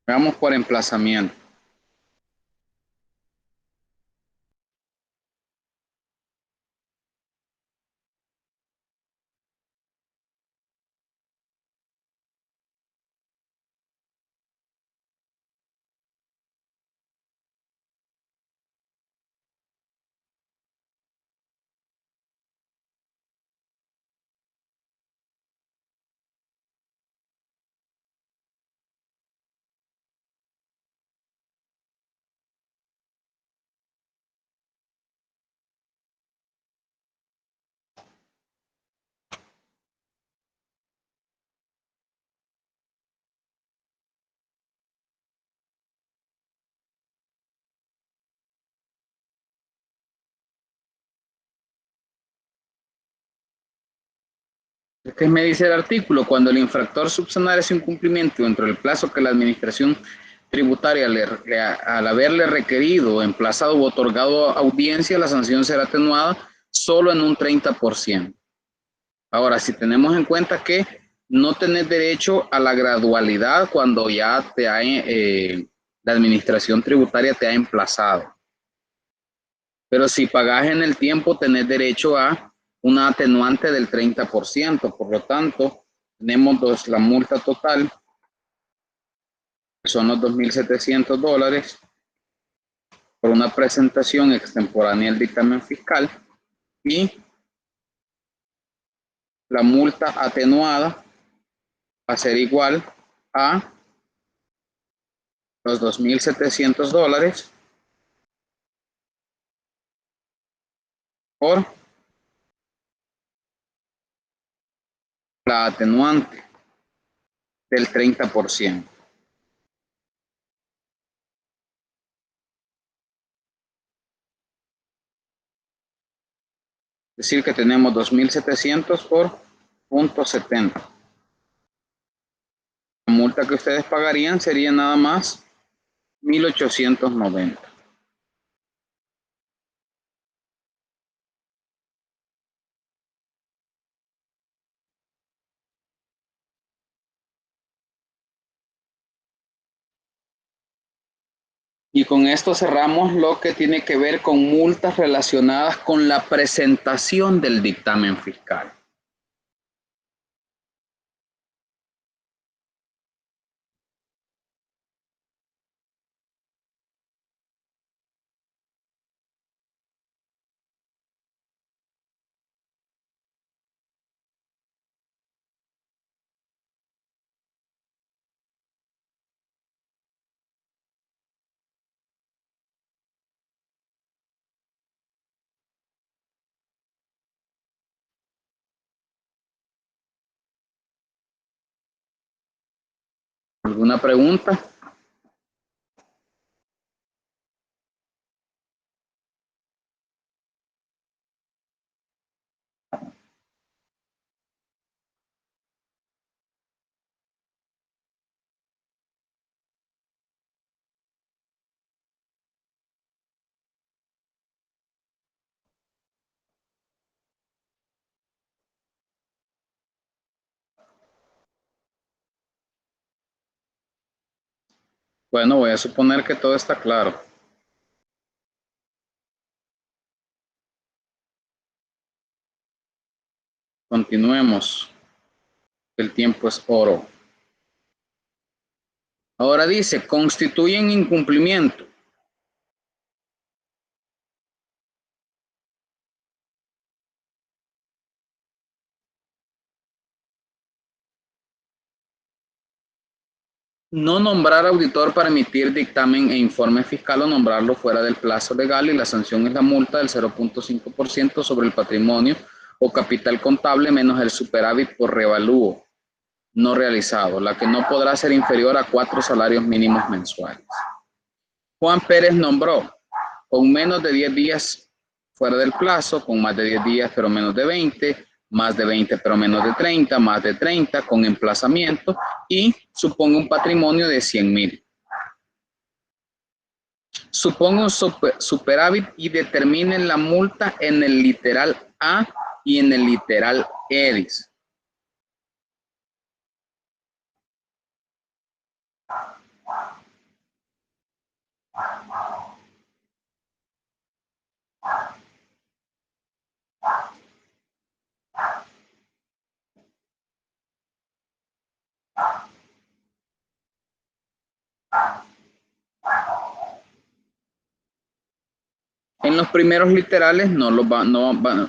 Veamos por emplazamiento. ¿Qué me dice el artículo? Cuando el infractor subsanar ese incumplimiento dentro del plazo que la administración tributaria, al haberle requerido, emplazado u otorgado audiencia, la sanción será atenuada solo en un 30%. Ahora, si tenemos en cuenta que no tenés derecho a la gradualidad cuando ya la administración tributaria te ha emplazado. Pero si pagás en el tiempo, tenés derecho a una atenuante del 30%. Por lo tanto, tenemos la multa total, que son los $2.700 por una presentación extemporánea del dictamen fiscal, y la multa atenuada va a ser igual a los $2.700 por la atenuante del 30%. Es decir, que tenemos 2.700 por 0.70. La multa que ustedes pagarían sería nada más 1.890. Y con esto cerramos lo que tiene que ver con multas relacionadas con la presentación del dictamen fiscal. ¿Alguna pregunta? Bueno, voy a suponer que todo está claro. Continuemos. El tiempo es oro. Ahora dice, constituyen incumplimiento. No nombrar auditor para emitir dictamen e informe fiscal o nombrarlo fuera del plazo legal, y la sanción es la multa del 0.5% sobre el patrimonio o capital contable menos el superávit por revalúo no realizado, la que no podrá ser inferior a 4 salarios mínimos mensuales. Juan Pérez nombró con menos de 10 días fuera del plazo, con más de 10 días pero menos de 20, más de 20 pero menos de 30, más de 30 con emplazamiento, y suponga un patrimonio de 100,000. Suponga un superávit y determinen la multa en el literal A y en el literal E. En los primeros literales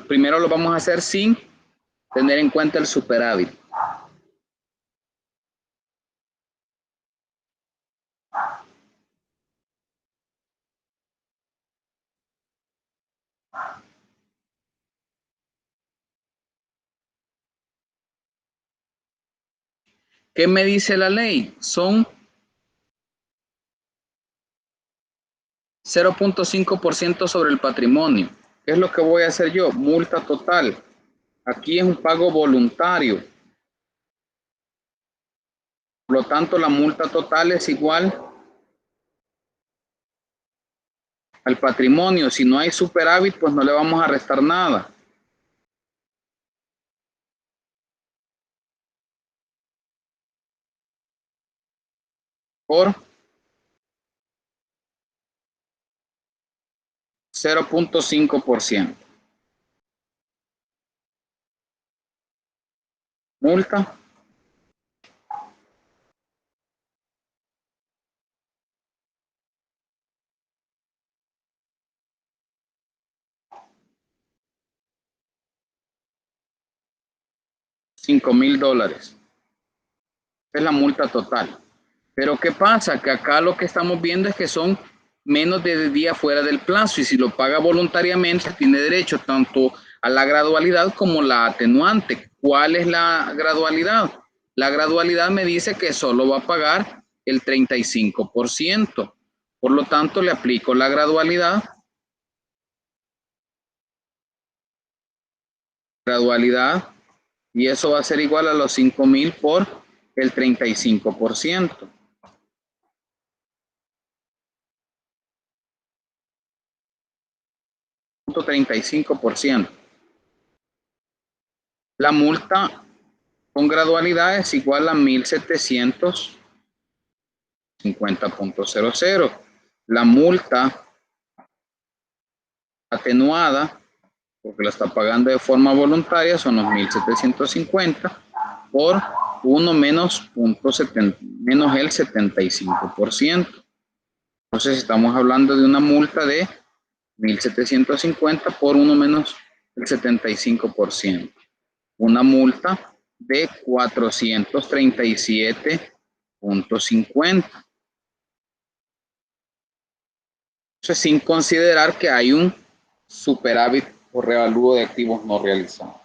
primero lo vamos a hacer sin tener en cuenta el superávit. ¿Qué me dice la ley? Son 0.5% sobre el patrimonio. ¿Qué es lo que voy a hacer yo? Multa total. Aquí es un pago voluntario. Por lo tanto, la multa total es igual al patrimonio. Si no hay superávit, pues no le vamos a restar nada. Por 0.5%. Multa. $5,000. Es la multa total. Pero ¿qué pasa? Que acá lo que estamos viendo es que son menos de 10 días fuera del plazo, y si lo paga voluntariamente tiene derecho tanto a la gradualidad como la atenuante. ¿Cuál es la gradualidad? La gradualidad me dice que solo va a pagar el 35%. Por lo tanto, le aplico la gradualidad. Y eso va a ser igual a los 5,000 por el 35%. .35%. La multa con gradualidad es igual a 1,750.00. La multa atenuada, porque la está pagando de forma voluntaria, son los 1,750 por 1 menos el 75%. Entonces estamos hablando de una multa de 1,750 por 1 menos el 75%. Una multa de 437.50. Eso es sin considerar que hay un superávit por revalúo de activos no realizados.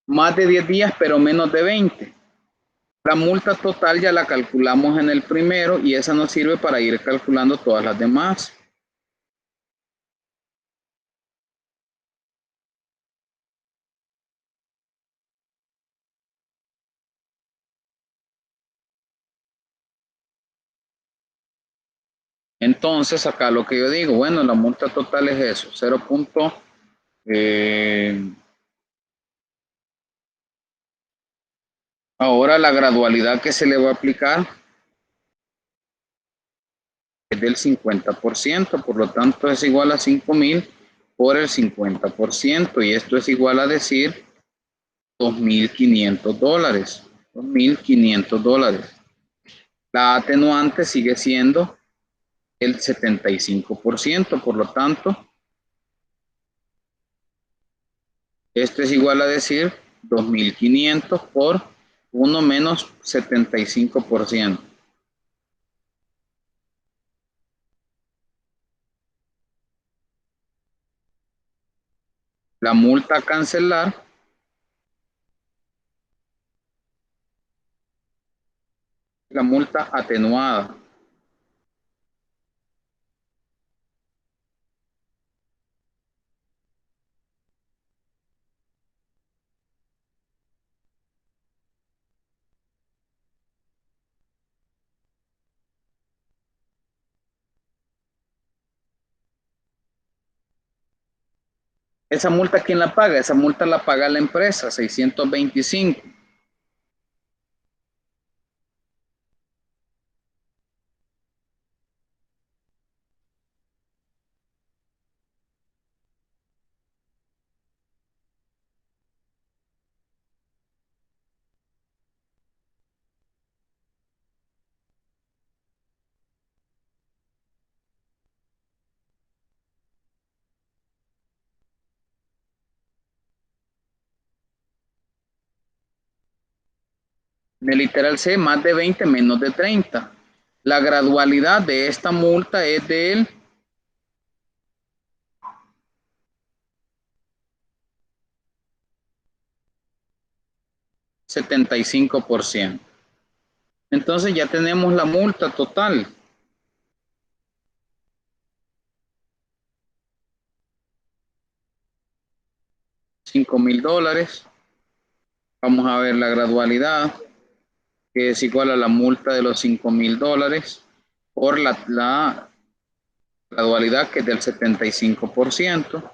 más de 10 días, pero menos de 20. La multa total ya la calculamos en el primero y esa nos sirve para ir calculando todas las demás. Entonces, acá lo que yo digo, bueno, la multa total es eso, 0. Ahora la gradualidad que se le va a aplicar es del 50%, por lo tanto es igual a 5.000 por el 50%, y esto es igual a decir $2.500. $2.500. La atenuante sigue siendo el 75%, por lo tanto, esto es igual a decir 2.500 por 1 menos 75%. La multa a cancelar la multa atenuada. ¿Esa multa quién la paga? Esa multa la paga la empresa, 625. En el literal C, más de 20 menos de 30. La gradualidad de esta multa es del 75%. Entonces ya tenemos la multa total. $5.000. Vamos a ver la gradualidad, que es igual a la multa de los $5.000 por la gradualidad, que es del 75%.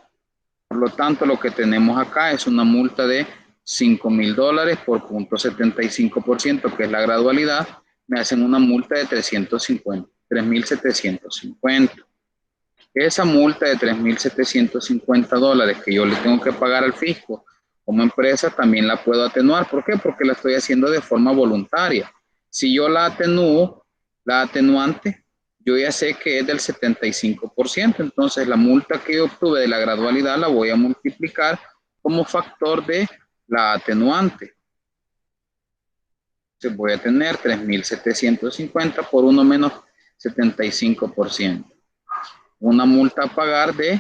Por lo tanto, lo que tenemos acá es una multa de $5.000 por 0.75%, que es la gradualidad. Me hacen una multa de 3.750. Esa multa de $3.750 que yo le tengo que pagar al fisco como empresa, también la puedo atenuar. ¿Por qué? Porque la estoy haciendo de forma voluntaria. Si yo la atenúo, la atenuante, yo ya sé que es del 75%, entonces la multa que yo obtuve de la gradualidad la voy a multiplicar como factor de la atenuante. Entonces voy a tener 3.750 por 1 menos 75%. Una multa a pagar de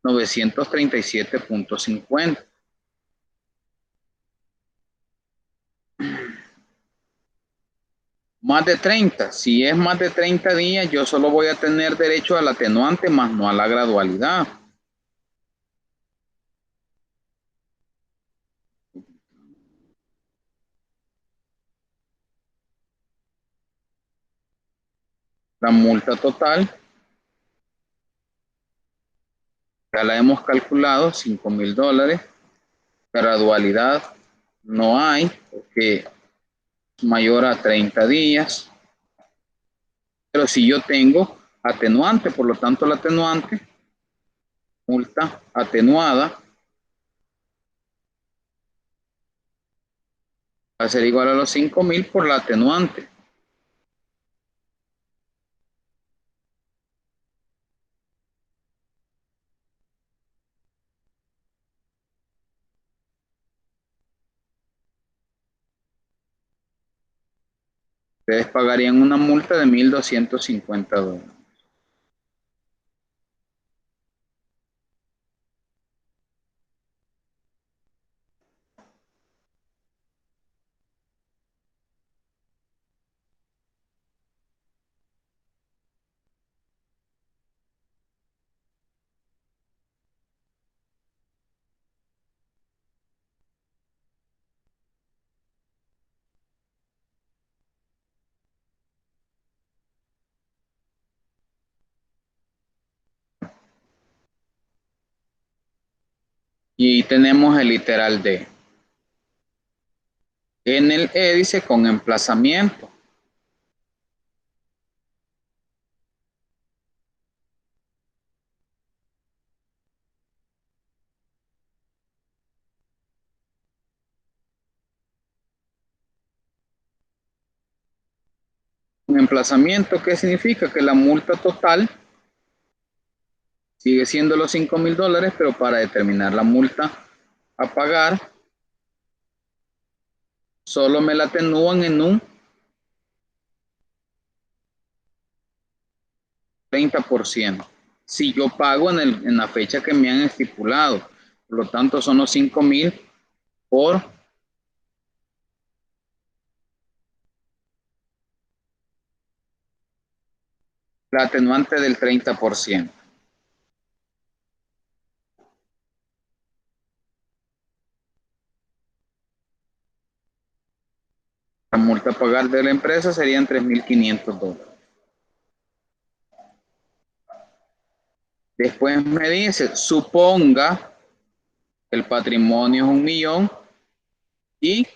937.50. Más de 30. Si es más de 30 días, yo solo voy a tener derecho al atenuante, más no a la gradualidad. La multa total, ya la hemos calculado, $5.000. Gradualidad no hay, porque es mayor a 30 días. Pero si yo tengo atenuante, por lo tanto la atenuante, multa atenuada, va a ser igual a los 5.000 por la atenuante. Ustedes pagarían una multa de $1.250. Y tenemos el literal D. En el E dice con emplazamiento. Un emplazamiento, ¿qué significa? Que la multa total sigue siendo los $5,000, pero para determinar la multa a pagar, solo me la atenúan en un 30%. Si yo pago en la fecha que me han estipulado, por lo tanto son los 5,000 por la atenuante del 30%. La multa a pagar de la empresa serían $3,500. Después me dice, suponga que el patrimonio es 1,000,000 y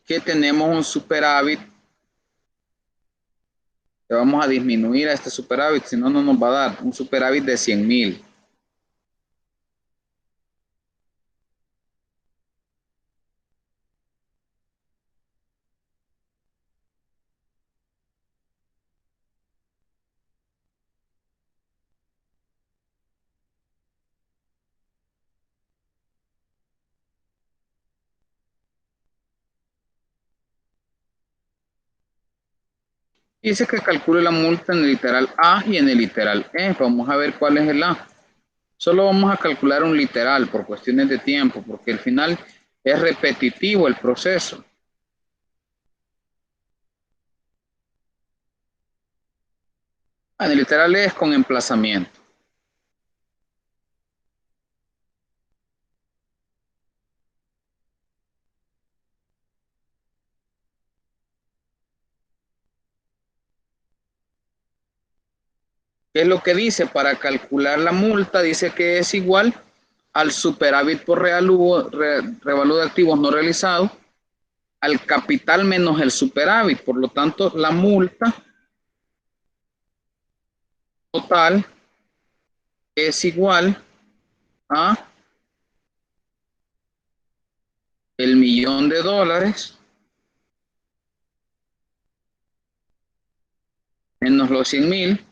que tenemos un superávit. Le vamos a disminuir a este superávit, si no, no nos va a dar un superávit de 100,000. Dice que calcule la multa en el literal A y en el literal E. Vamos a ver cuál es el A. Solo vamos a calcular un literal por cuestiones de tiempo, porque al final es repetitivo el proceso. En el literal E es con emplazamiento. ¿Qué es lo que dice? Para calcular la multa dice que es igual al superávit por revalúo de activos no realizado, al capital menos el superávit. Por lo tanto, la multa total es igual a el $1,000,000 menos los 100,000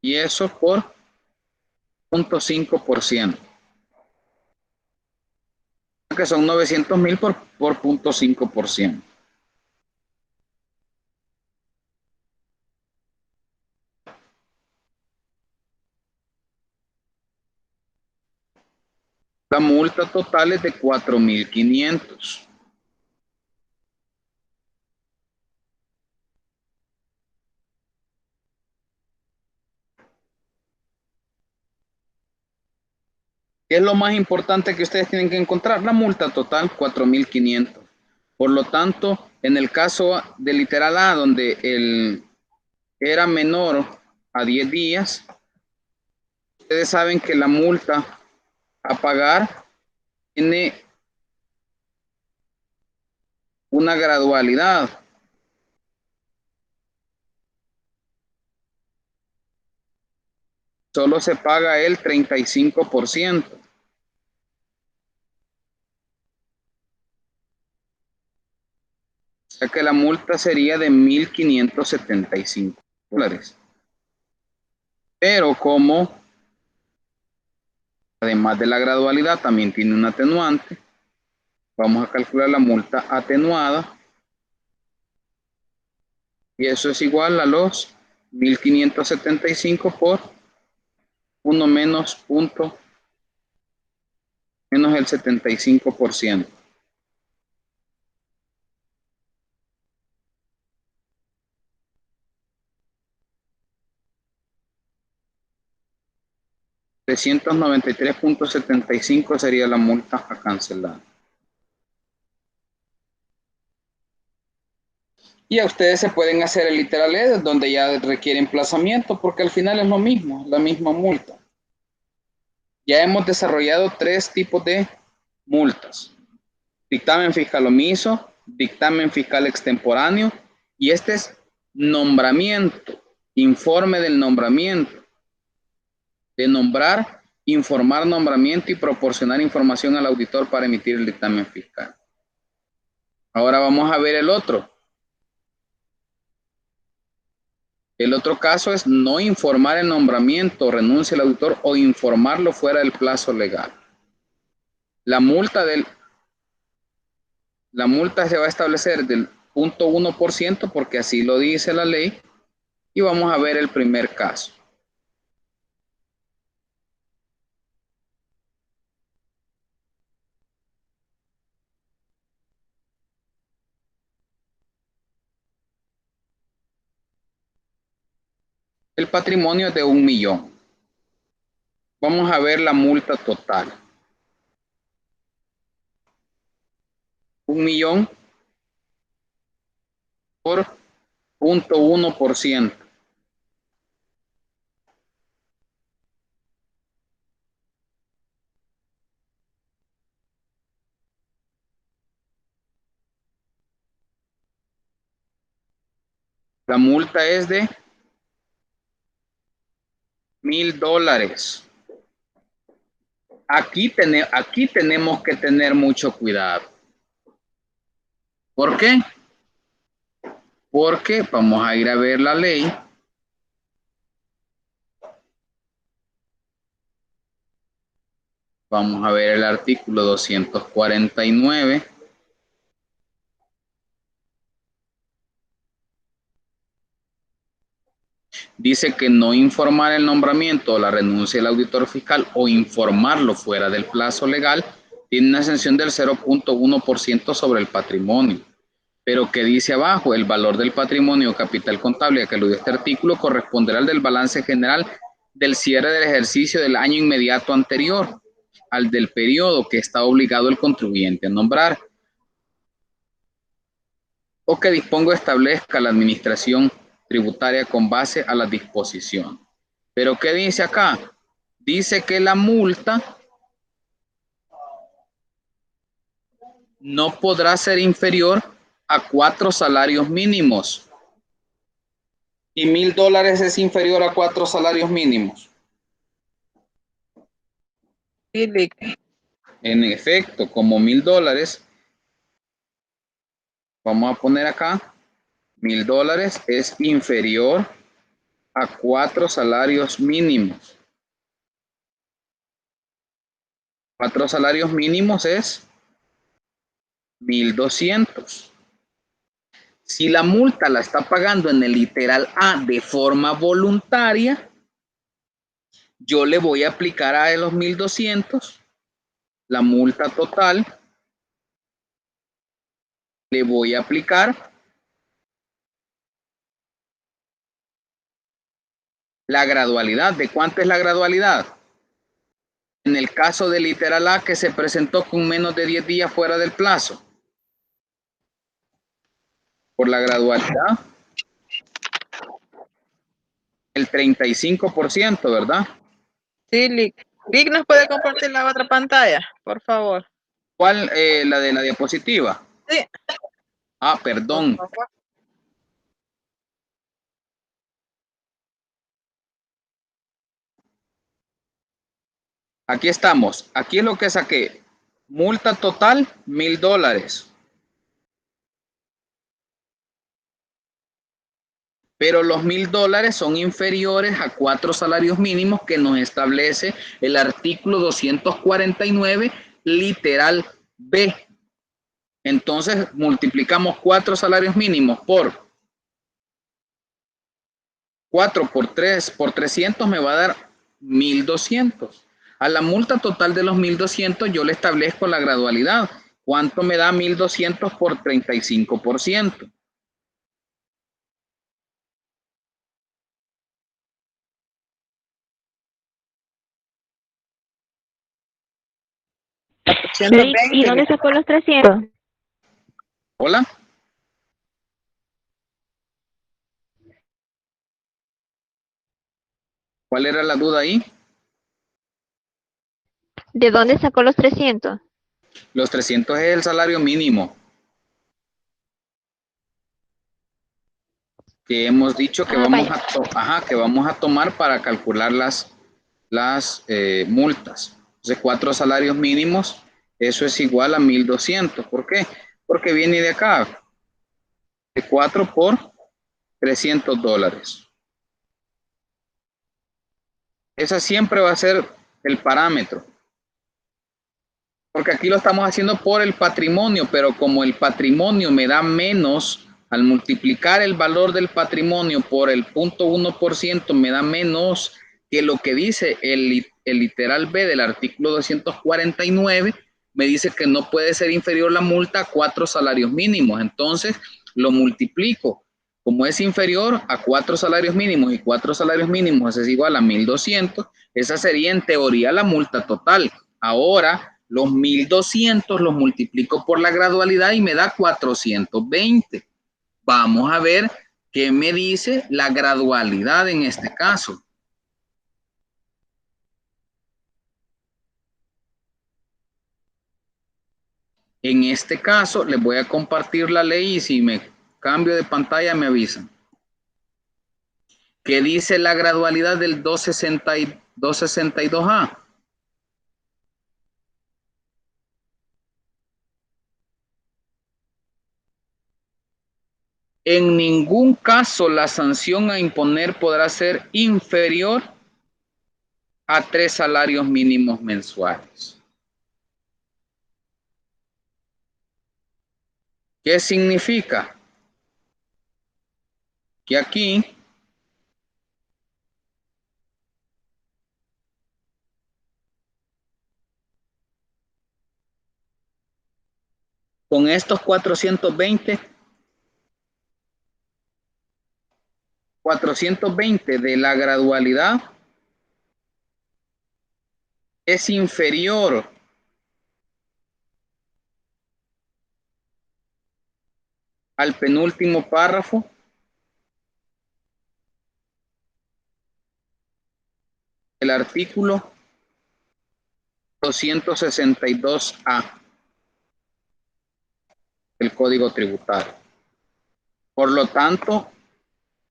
y eso por 0.5%, que son 900,000 por 0.5%. La multa total es de 4,500. ¿Qué es lo más importante que ustedes tienen que encontrar? La multa total, 4,500. Por lo tanto, en el caso del literal A, donde era menor a 10 días, ustedes saben que la multa a pagar tiene una gradualidad. Solo se paga el 35%. O sea que la multa sería de $1,575. Pero como además de la gradualidad también tiene un atenuante, vamos a calcular la multa atenuada y eso es igual a los 1,575 por 1 menos punto menos el 75%. $393.75 sería la multa a cancelar. Y a ustedes se pueden hacer el literal E, donde ya requiere emplazamiento, porque al final es lo mismo, la misma multa. Ya hemos desarrollado 3 tipos de multas. Dictamen fiscal omiso, dictamen fiscal extemporáneo, y este es nombramiento, informe del nombramiento. De nombrar, informar nombramiento y proporcionar información al auditor para emitir el dictamen fiscal. Ahora vamos a ver el otro. El otro caso es no informar el nombramiento, renuncia el auditor o informarlo fuera del plazo legal. La multa se va a establecer del 0.1% porque así lo dice la ley. Y vamos a ver el primer caso. El patrimonio es de 1 millón. Vamos a ver la multa total. 1 millón por 0.1%. La multa es de $1,000. Aquí tenemos que tener mucho cuidado. ¿Por qué? Porque vamos a ir a ver la ley. Vamos a ver el artículo 249. Dice que no informar el nombramiento o la renuncia del auditor fiscal o informarlo fuera del plazo legal tiene una sanción del 0.1% sobre el patrimonio. Pero que dice abajo, el valor del patrimonio o capital contable a que alude este artículo corresponderá al del balance general del cierre del ejercicio del año inmediato anterior al del periodo que está obligado el contribuyente a nombrar o que disponga o establezca la administración tributaria con base a la disposición. Pero ¿qué dice acá? Dice que la multa no podrá ser inferior a 4 salarios mínimos. Y $1,000 es inferior a 4 salarios mínimos. En efecto, como $1,000, vamos a poner acá, $1,000 es inferior a 4 salarios mínimos. 4 salarios mínimos es 1,200. Si la multa la está pagando en el literal A de forma voluntaria, yo le voy a aplicar a los 1,200 la multa total. Le voy a aplicar la gradualidad. ¿De cuánto es la gradualidad? En el caso del literal A que se presentó con menos de 10 días fuera del plazo. Por la gradualidad, el 35%, ¿verdad? Sí, Lick. Lick, ¿nos puede compartir la otra pantalla, por favor? ¿Cuál? La de la diapositiva. Sí. Ah, perdón. Por favor. Aquí estamos. Aquí es lo que saqué. Multa total, $1,000. Pero los $1,000 son inferiores a 4 salarios mínimos que nos establece el artículo 249, literal B. Entonces, multiplicamos 4 salarios mínimos por 4 por 3 por 300 me va a dar 1,200. A la multa total de los 1,200 yo le establezco la gradualidad. ¿Cuánto me da 1,200 por 35%? ¿Y dónde sacó los 300? ¿Hola? ¿Cuál era la duda ahí? ¿De dónde sacó los 300? Los 300 es el salario mínimo. Que hemos dicho que que vamos a tomar para calcular las multas. Entonces, 4 salarios mínimos, eso es igual a 1,200. ¿Por qué? Porque viene de acá, de 4 por $300. Esa siempre va a ser el parámetro. Porque aquí lo estamos haciendo por el patrimonio, pero como el patrimonio me da menos, al multiplicar el valor del patrimonio por el 0,1%, me da menos que lo que dice el literal B del artículo 249, me dice que no puede ser inferior la multa a 4 salarios mínimos. Entonces lo multiplico. Como es inferior a 4 salarios mínimos y 4 salarios mínimos es igual a 1,200, esa sería en teoría la multa total. Ahora, los 1,200 los multiplico por la gradualidad y me da 420. Vamos a ver qué me dice la gradualidad en este caso. En este caso, les voy a compartir la ley y si me cambio de pantalla me avisan. ¿Qué dice la gradualidad del 262A? En ningún caso la sanción a imponer podrá ser inferior a 3 salarios mínimos mensuales. ¿Qué significa? Que aquí con estos 420 de la gradualidad es inferior al penúltimo párrafo del artículo 262A del Código Tributario. Por lo tanto,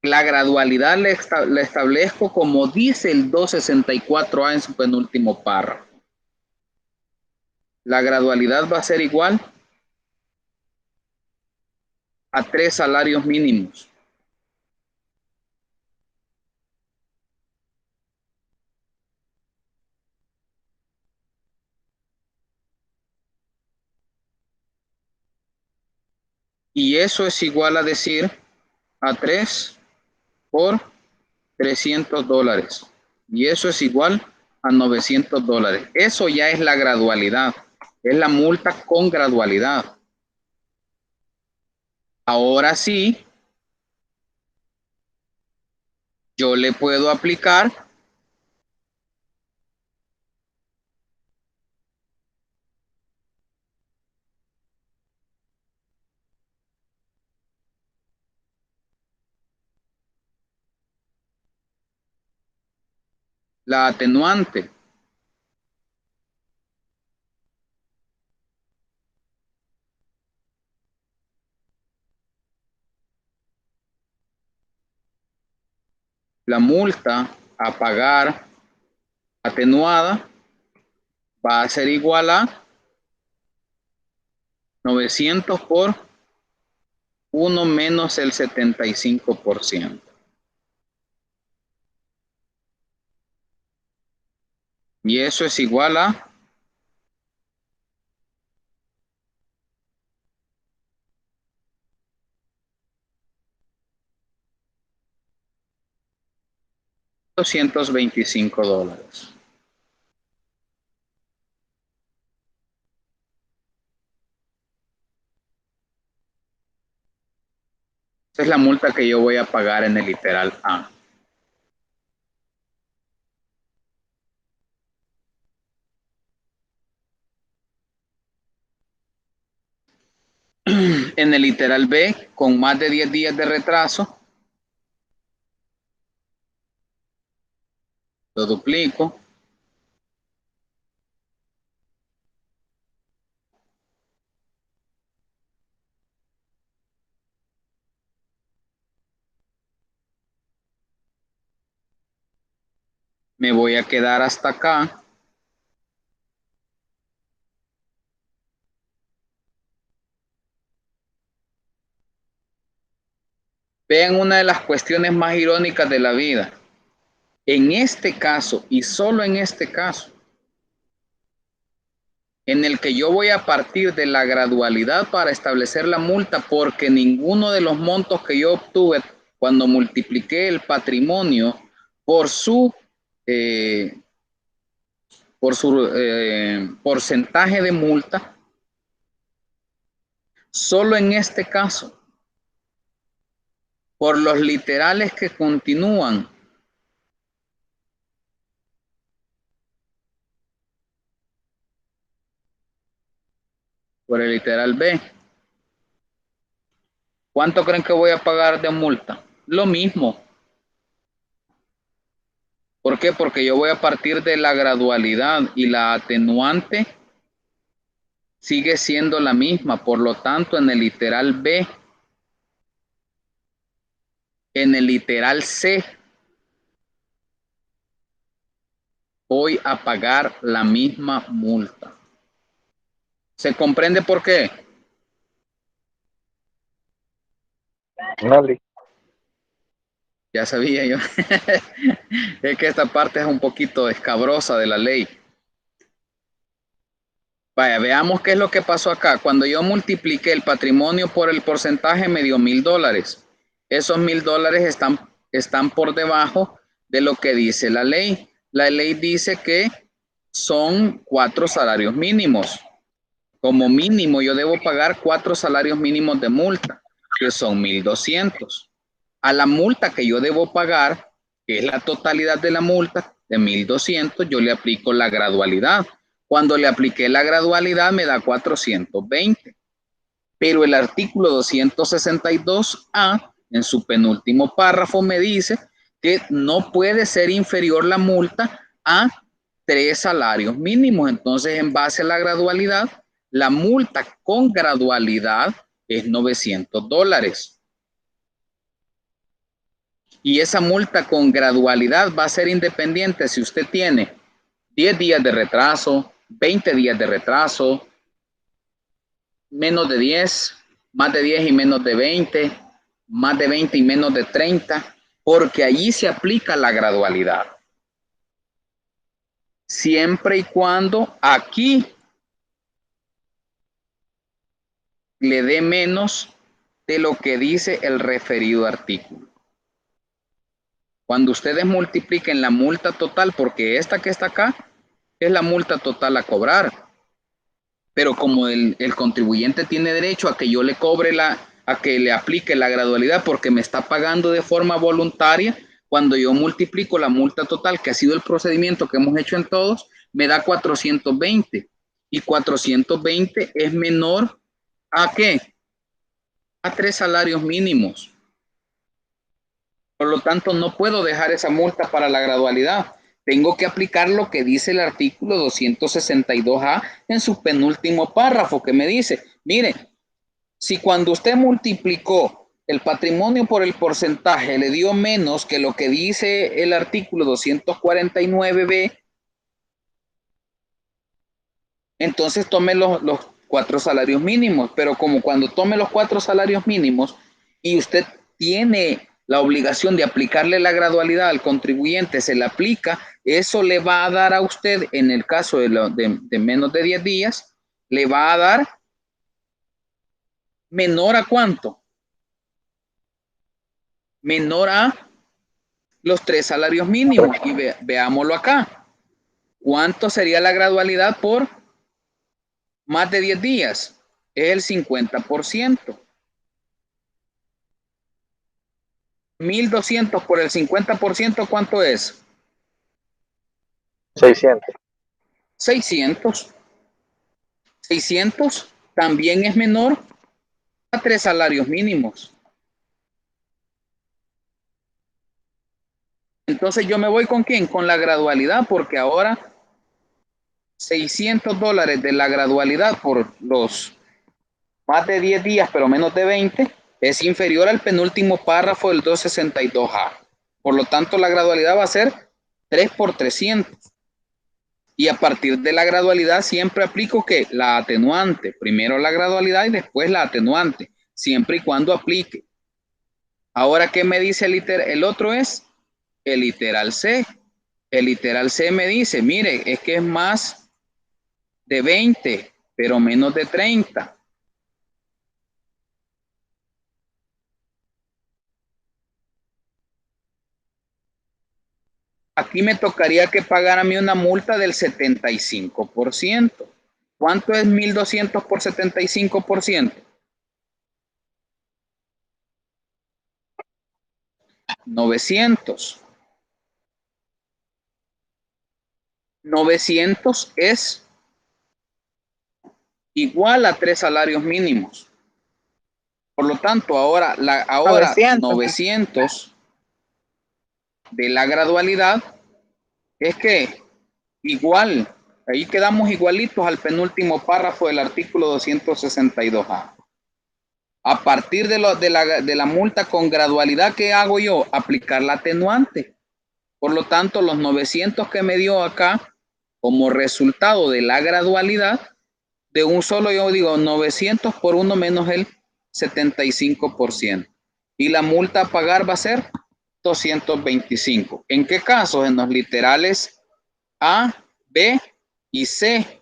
la gradualidad la establezco como dice el 264A en su penúltimo párrafo. La gradualidad va a ser igual a 3 salarios mínimos. Y eso es igual a decir a 3 por $300. Y eso es igual a $900. Eso ya es la gradualidad. Es la multa con gradualidad. Ahora sí, yo le puedo aplicar la atenuante. La multa a pagar atenuada va a ser igual a 900 por 1 menos el 75%. Y eso es igual a 225 dólares. Esa es la multa que yo voy a pagar en el literal A. En el literal B, con más de 10 días de retraso, Lo duplico. Me voy a quedar hasta acá. Vean una de las cuestiones más irónicas de la vida. En este caso, y solo en este caso, en el que yo voy a partir de la gradualidad para establecer la multa, porque ninguno de los montos que yo obtuve cuando multipliqué el patrimonio por su porcentaje de multa, solo en este caso, por los literales que continúan, por el literal B, ¿cuánto creen que voy a pagar de multa? Lo mismo. ¿Por qué? Porque yo voy a partir de la gradualidad y la atenuante sigue siendo la misma. Por lo tanto, en el literal B, en el literal C, voy a pagar la misma multa. ¿Se comprende por qué? Vale. Ya sabía yo. Es que esta parte es un poquito escabrosa de la ley. Vaya, veamos qué es lo que pasó acá. Cuando yo multipliqué el patrimonio por el porcentaje, me dio $1,000. Esos $1,000 están por debajo de lo que dice la ley. La ley dice que son 4 salarios mínimos. Como mínimo, yo debo pagar 4 salarios mínimos de multa, que son 1,200. A la multa que yo debo pagar, que es la totalidad de la multa de 1,200, yo le aplico la gradualidad. Cuando le apliqué la gradualidad me da 420. Pero el artículo 262A, en su penúltimo párrafo, me dice que no puede ser inferior la multa a 3 salarios mínimos. Entonces, en base a la gradualidad, la multa con gradualidad es $900. Y esa multa con gradualidad va a ser independiente si usted tiene 10 días de retraso, 20 días de retraso, menos de 10, más de 10 y menos de 20, más de 20 y menos de 30, porque allí se aplica la gradualidad. Siempre y cuando aquí le dé menos de lo que dice el referido artículo. Cuando ustedes multipliquen la multa total, porque esta que está acá es la multa total a cobrar, pero como el contribuyente tiene derecho a que yo le cobre a que le aplique la gradualidad porque me está pagando de forma voluntaria, cuando yo multiplico la multa total, que ha sido el procedimiento que hemos hecho en todos, me da 420. Y 420 es menor ¿a qué? A 3 salarios mínimos. Por lo tanto, no puedo dejar esa multa para la gradualidad. Tengo que aplicar lo que dice el artículo 262A en su penúltimo párrafo, que me dice, mire, si cuando usted multiplicó el patrimonio por el porcentaje le dio menos que lo que dice el artículo 249B, entonces tome los 4 salarios mínimos. Pero como cuando tome los 4 salarios mínimos y usted tiene la obligación de aplicarle la gradualidad al contribuyente, se le aplica, eso le va a dar a usted, en el caso de menos de 10 días, le va a dar menor a ¿cuánto? Menor a los 3 salarios mínimos. Y veámoslo acá. ¿Cuánto sería la gradualidad por más de 10 días? Es el 50%. 1,200 por el 50%, ¿cuánto es? 600. 600. 600 también es menor a 3 salarios mínimos. Entonces yo me voy ¿con quién? Con la gradualidad, porque ahora $600 de la gradualidad por los más de 10 días, pero menos de 20, es inferior al penúltimo párrafo del 262A. Por lo tanto, la gradualidad va a ser 3 por 300. Y a partir de la gradualidad siempre aplico que la atenuante, primero la gradualidad y después la atenuante, siempre y cuando aplique. Ahora, ¿qué me dice el otro? Es el literal C. El literal C me dice, mire, es que es más de 20, pero menos de 30. Aquí me tocaría que pagar a mí una multa del 75%. ¿Cuánto es 1.200 por 75%? 900. 900 es igual a 3 salarios mínimos. Por lo tanto, ahora 900 de la gradualidad es que igual, ahí quedamos igualitos al penúltimo párrafo del artículo 262A. A partir de la multa con gradualidad, ¿qué hago yo? Aplicar la atenuante. Por lo tanto, los 900 que me dio acá, como resultado de la gradualidad, de un solo yo digo 900 por 1 menos el 75%. Y la multa a pagar va a ser 225. ¿En qué casos? En los literales A, B y C.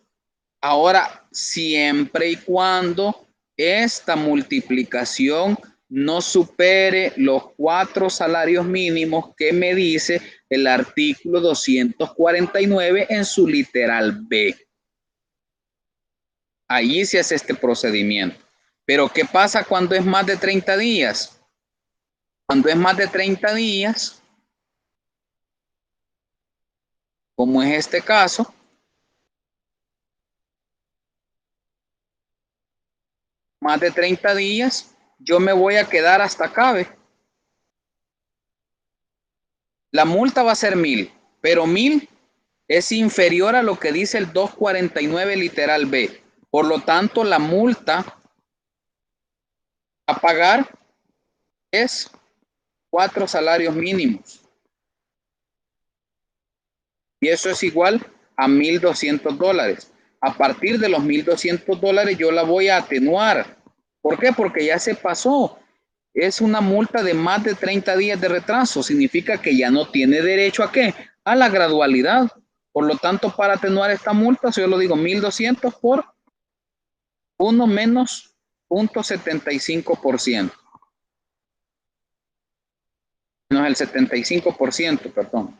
Ahora, siempre y cuando esta multiplicación no supere los 4 salarios mínimos que me dice el artículo 249 en su literal B. Allí se hace este procedimiento. Pero ¿qué pasa cuando es más de 30 días? Cuando es más de 30 días, como es este caso, más de 30 días, yo me voy a quedar hasta acá, ¿ve? La multa va a ser 1.000, pero 1.000 es inferior a lo que dice el 249 literal B. Por lo tanto, la multa a pagar es 4 salarios mínimos. Y eso es igual a $1.200. A partir de los $1.200 yo la voy a atenuar. ¿Por qué? Porque ya se pasó. Es una multa de más de 30 días de retraso. Significa que ya no tiene derecho ¿a qué? A la gradualidad. Por lo tanto, para atenuar esta multa, si yo lo digo 1.200 por 1 menos 0.75%. Menos el 75%, perdón.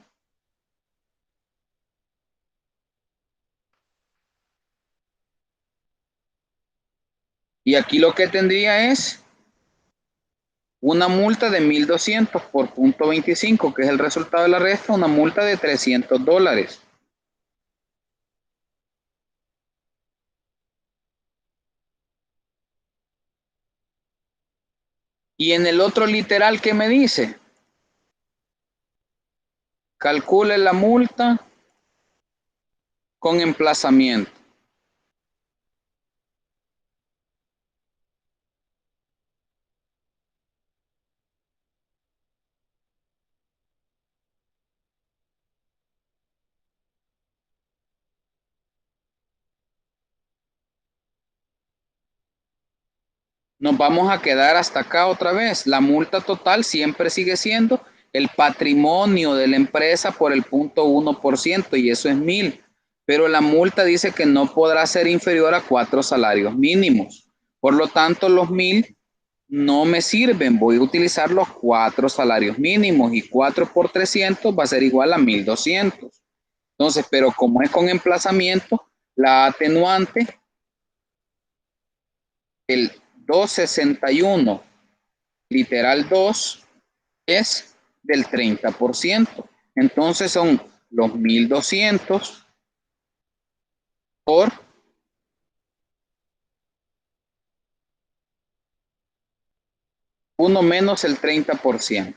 Y aquí lo que tendría es una multa de 1.200 por 0.25, que es el resultado de la resta, una multa de $300. Y en el otro literal, ¿qué me dice? Calcule la multa con emplazamiento. Nos vamos a quedar hasta acá otra vez. La multa total siempre sigue siendo el patrimonio de la empresa por el 0.1% y eso es 1.000. Pero la multa dice que no podrá ser inferior a 4 salarios mínimos. Por lo tanto, los 1.000 no me sirven. Voy a utilizar los 4 salarios mínimos y 4 por 300 va a ser igual a 1.200. Entonces, pero como es con emplazamiento, la atenuante, el 261 literal 2 es del 30%. Entonces son los 1.200 por 1 menos el 30%.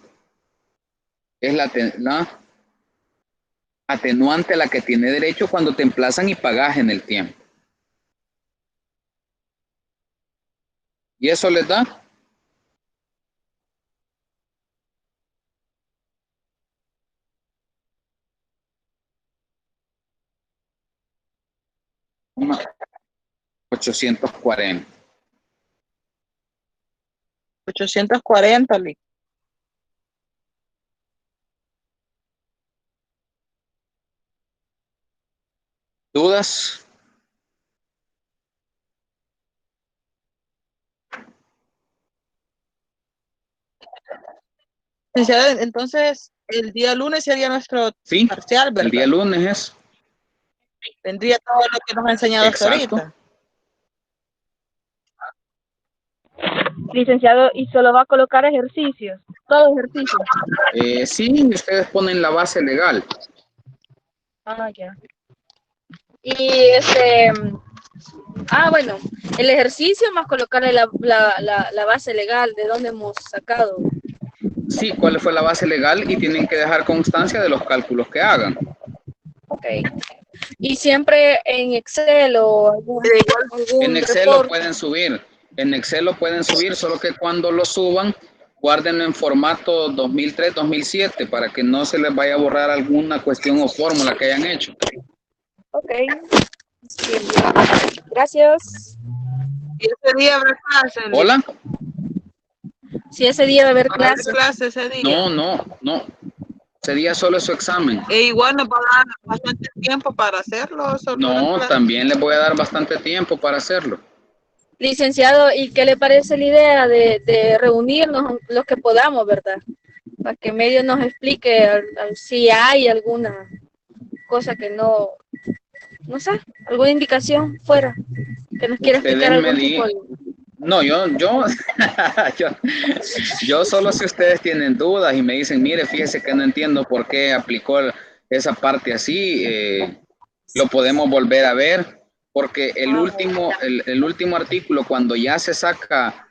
Es la atenuante a la que tiene derecho cuando te emplazan y pagas en el tiempo. ¿Y eso les da? Una 840. 840, Lick. ¿Dudas? Licenciado, entonces, el día lunes sería nuestro Sí, parcial, ¿verdad? el día lunes es. Tendría todo lo que nos ha enseñado hasta Exacto. ahorita. Licenciado, ¿y solo va a colocar ejercicios? Todo ejercicio. Sí, ustedes ponen la base legal. Ah, ya. Y bueno, el ejercicio más colocarle la base legal de donde hemos sacado. Sí, cuál fue la base legal y tienen que dejar constancia de los cálculos que hagan. Ok. Y siempre en Excel o algún En Excel lo reporte. pueden subir. En Excel lo pueden subir, solo que cuando lo suban, guárdenlo en formato 2003, 2007 para que no se les vaya a borrar alguna cuestión o fórmula que hayan hecho. Ok. Bien. Gracias. ¿Y ese día habrá clase? Lick? ¿Hola? Si ese día va a haber ¿Va a haber clase. clase ese día? No. Sería solo su examen. E igual nos va a dar bastante tiempo para hacerlo. No, también les voy a dar bastante tiempo para hacerlo. Licenciado, ¿y qué le parece la idea de reunirnos los que podamos, verdad? Para que medio nos explique si hay alguna cosa que no sé, alguna indicación fuera, que nos quiera explicar Ustedes me algún tipo digan. de... No, yo, yo solo si ustedes tienen dudas y me dicen, mire, fíjese que no entiendo por qué aplicó esa parte así, lo podemos volver a ver, porque el último artículo, cuando ya se saca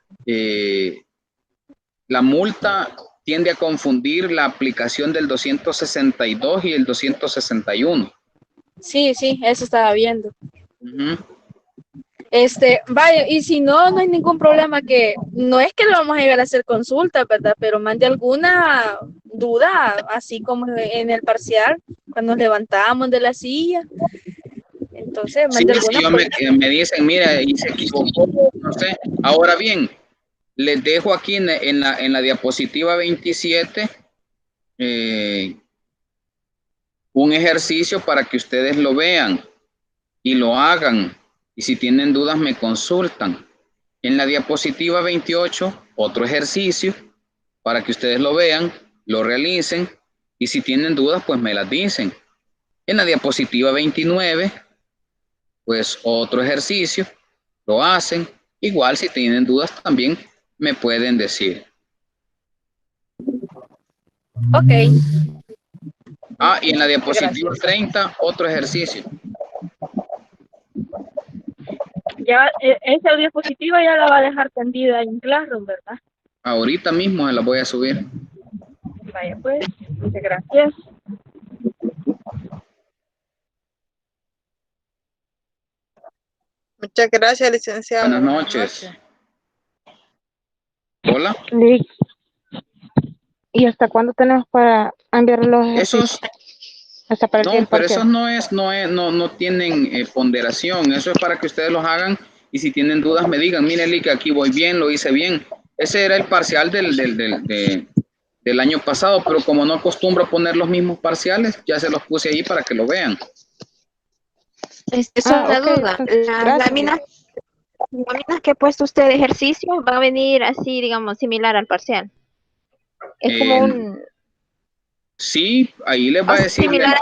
la multa, tiende a confundir la aplicación del 262 y el 261. Sí, eso estaba viendo. Uh-huh. Vaya, y si no, no hay ningún problema que, no es que lo vamos a llegar a hacer consulta, ¿verdad? Pero mande alguna duda, así como en el parcial, cuando nos levantamos de la silla. Entonces, Sí, mande si alguna. me dicen, mira, y se equivocó, no sé. Ahora bien, les dejo aquí en la diapositiva 27 un ejercicio para que ustedes lo vean y lo hagan. Y si tienen dudas, me consultan. En la diapositiva 28, otro ejercicio para que ustedes lo vean, lo realicen. Y si tienen dudas, pues me las dicen. En la diapositiva 29, pues otro ejercicio, lo hacen. Igual si tienen dudas también me pueden decir. Ok. Y en la diapositiva 30, otro ejercicio. Ya, esa diapositiva ya la va a dejar tendida en Classroom, ¿verdad? Ahorita mismo se la voy a subir. Vaya pues, muchas gracias. Muchas gracias, licenciado. Buenas noches. Hola. Lick, ¿y hasta cuándo tenemos para enviar los ejercicios? Esos, Hasta para el día no, del pero parcial. esos no tienen ponderación. Eso es para que ustedes los hagan y si tienen dudas me digan, mire, Lick, aquí voy bien, lo hice bien. Ese era el parcial del año pasado, pero como no acostumbro poner los mismos parciales, ya se los puse ahí para que lo vean. Es una ok, duda. entonces, Las gracias. láminas que ha puesto usted de ejercicio van a venir así, digamos, similar al parcial. Es como un... Sí, ahí les va O a sea, decir similar.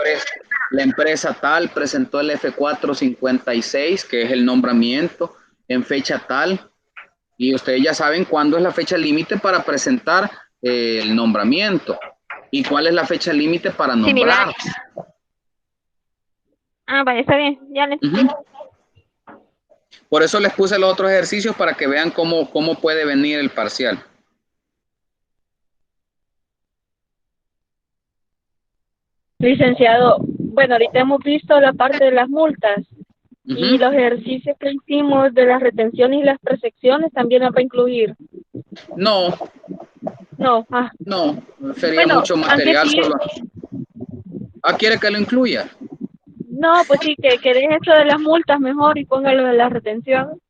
la empresa tal presentó el F456, que es el nombramiento, en fecha tal, y ustedes ya saben cuándo es la fecha límite para presentar el nombramiento y cuál es la fecha límite para Similar. nombrar. Vale, está bien. Ya le Ujú. Por eso les puse los otros ejercicios para que vean cómo puede venir el parcial. Licenciado, bueno, ahorita hemos visto la parte de las multas y los ejercicios que hicimos de las retenciones y las percepciones también las va a incluir. No, No, no, sería bueno, mucho material aunque sí, solo. ¿Quiere que lo incluya? no, pues sí, que deje eso de las multas mejor y póngalo de la retención.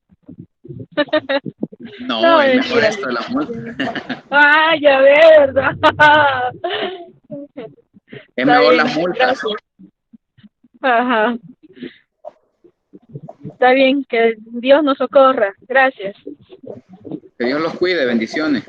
No, es mejor mentira. esto de la multa. Ah, ya ve, ¿verdad? Es Está mejor bien, las multas. gracias. Ajá. Está bien, que Dios nos socorra. Gracias. Que Dios los cuide, bendiciones.